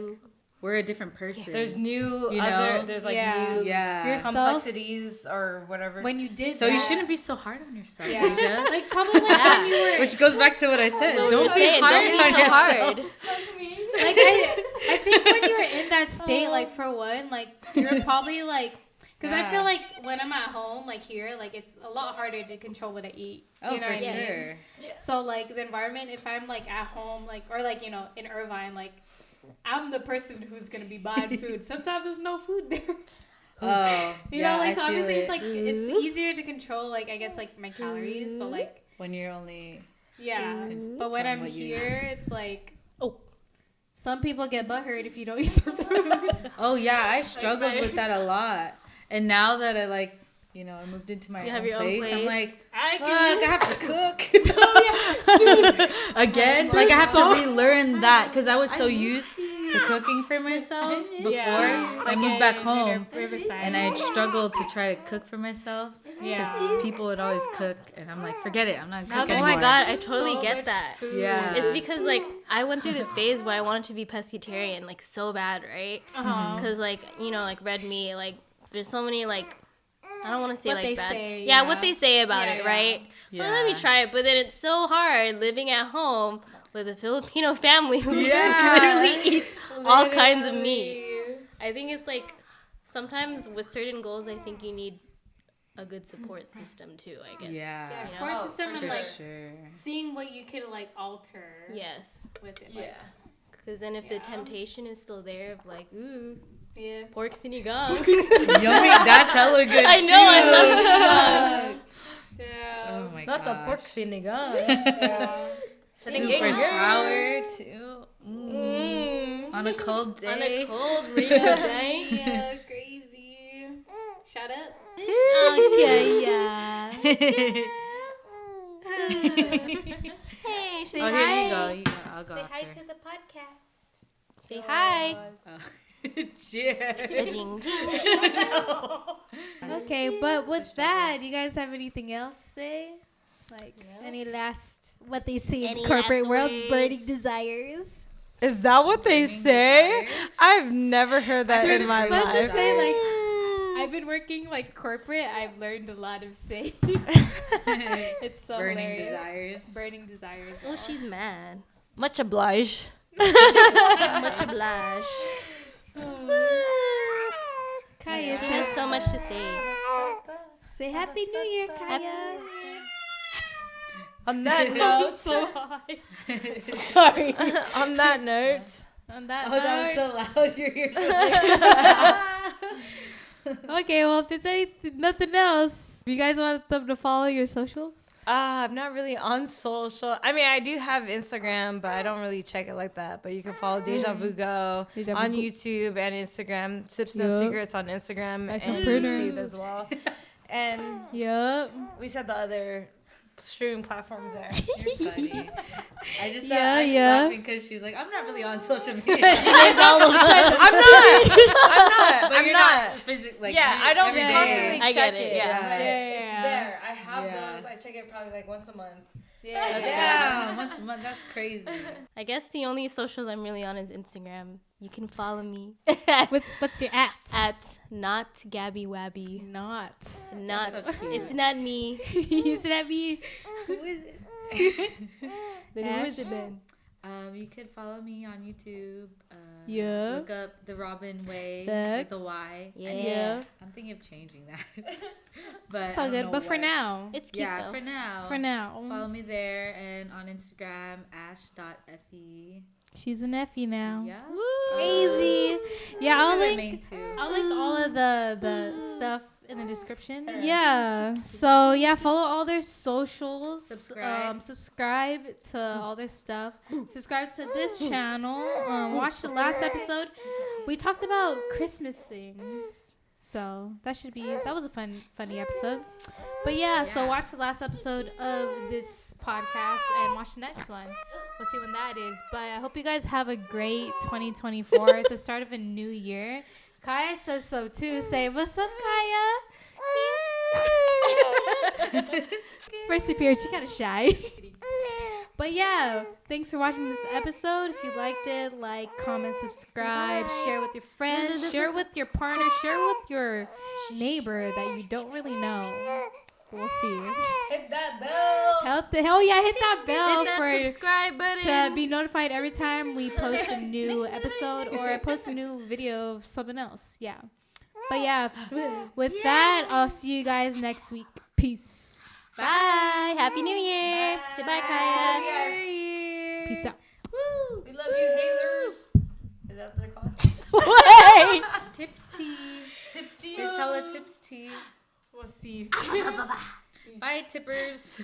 we're a different person. There's new there's like new complexities or whatever. When you did so that, you shouldn't be so hard on yourself, Deja. like probably like when you were Which goes back to what I said. Don't be Don't hard be on so yourself. hard. like I think when you were in that state, like for one, like you're probably like. Because I feel like when I'm at home, like here, like it's a lot harder to control what I eat. Oh, you know for what I mean? sure. Yeah. So like the environment, if I'm like at home, like or like in Irvine, like I'm the person who's gonna be buying food. Sometimes there's no food there. Oh, you know, like so obviously it's like it's easier to control, like I guess like my calories, but like when you're only but when I'm here, it's like some people get butthurt if you don't eat their food. Oh yeah, I struggled with that a lot. And now that I I moved into my own place, I'm like, fuck, I have to cook. Dude. Again, like I have to relearn that because I was so used to cooking for myself before I moved back home, and I struggled to try to cook for myself because people would always cook, and I'm like, forget it, I'm not cooking anymore. Oh my god, I totally get that. Yeah, it's because like I went through this phase where I wanted to be pescatarian like so bad, right? Because like like red meat, like there's so many like. I don't want to say what like bad. Say, what they say about it, right? So let me try it, but then it's so hard living at home with a Filipino family who literally eats all kinds of meat. I think it's like sometimes with certain goals, I think you need a good support system too. I guess. Yeah, support system and like seeing what you can like alter. Yes. With it. Yeah. Like, Because then if the temptation is still there of like, ooh, yeah, pork sinigang. Yummy, that's hella good. I know, I love yeah. Oh my god. Not the pork sinigang. Yeah. Super sour too. On a a cold On day. a cold rainy night. Yeah, crazy. Shut up. Okay, yeah. Hey, say Oh, hi. here you go. I'll go Say after. hi to the podcast. Say hi. Oh. Cheers. Jing, jing. Okay, but with that, do you guys have anything else to say? Like any last what they say in Any the corporate last world, words? burning desires. Is that what they Burning say? desires? I've never heard that heard in it my burning Let's just life. say like I've been working like corporate. I've learned a lot of sayings. It's so Burning hilarious. desires. Burning desires. Oh, she's mad. Much obliged. Much obliged. Kaya She has so much to say. say Happy New Year, Kaya. On that note, So high. Sorry. on that note, On that Oh, that was note. so loud. Your ears. Okay, well, if there's nothing else, you guys want them to follow your socials? I'm not really on social. I mean, I do have Instagram, but I don't really check it like that. But you can follow Deja Vu Go Deja on Vu Go. YouTube and Instagram. Sips No Yup. Secrets on Instagram Nice and and pretty. YouTube as well. And Yup. we said the other streaming platforms there. You're funny. I just thought Yeah, I was yeah. laughing because she's like, I'm not really on social media. I'm not. But I'm you're not. physically. Yeah, I don't every day. constantly I check get it, it. yeah. but Yeah. It's there. I have Yeah. those. I check it probably like once a month. Yeah, once a month. That's crazy. I guess the only socials I'm really on is Instagram. You can follow me What's your at not Gabby Wabby. Not. Not. so cute. It's not me. You said that me. Who is it? Then who is it then? You could follow me on YouTube. Yeah. Look up The Robin Way Thanks. with a Y. Yeah. I'm thinking of changing that. But It's I all don't good. know But for what. now. It's cute Yeah, though. for now. For now. Follow me there and on Instagram, ash.fe. She's an Effie now. Yeah. Crazy. Yeah, I'll Those are the link main two. I'll link all of the stuff in the description. Yeah. So yeah, follow all their socials. Subscribe. Subscribe to all their stuff. Subscribe to this channel. Watch the last episode. We talked about Christmas things. So that was a funny episode. But yeah, so watch the last episode of this podcast and watch the next one. We'll see when that is. But I hope you guys have a great 2024. It's the start of a new year. Kaya says so too. Say, what's up, Kaya? First appearance, she's kind of shy. But yeah, thanks for watching this episode. If you liked it, like, comment, subscribe, share with your friends, share with your partner, share with your neighbor that you don't really know. We'll see. Hit that bell. Hell yeah, hit that bell Hit that for subscribe button. to be notified every time we post a new episode or I post a new video of something else. Yeah. But yeah, with that, I'll see you guys next week. Peace. Bye. Happy New Year. Say bye, Kaya. Peace out. Woo. We love you, Hazers. Is that what they're called? Wait. TIPSTEA. TIPSTEA. It's hella TIPSTEA. We'll see. Bye, tippers.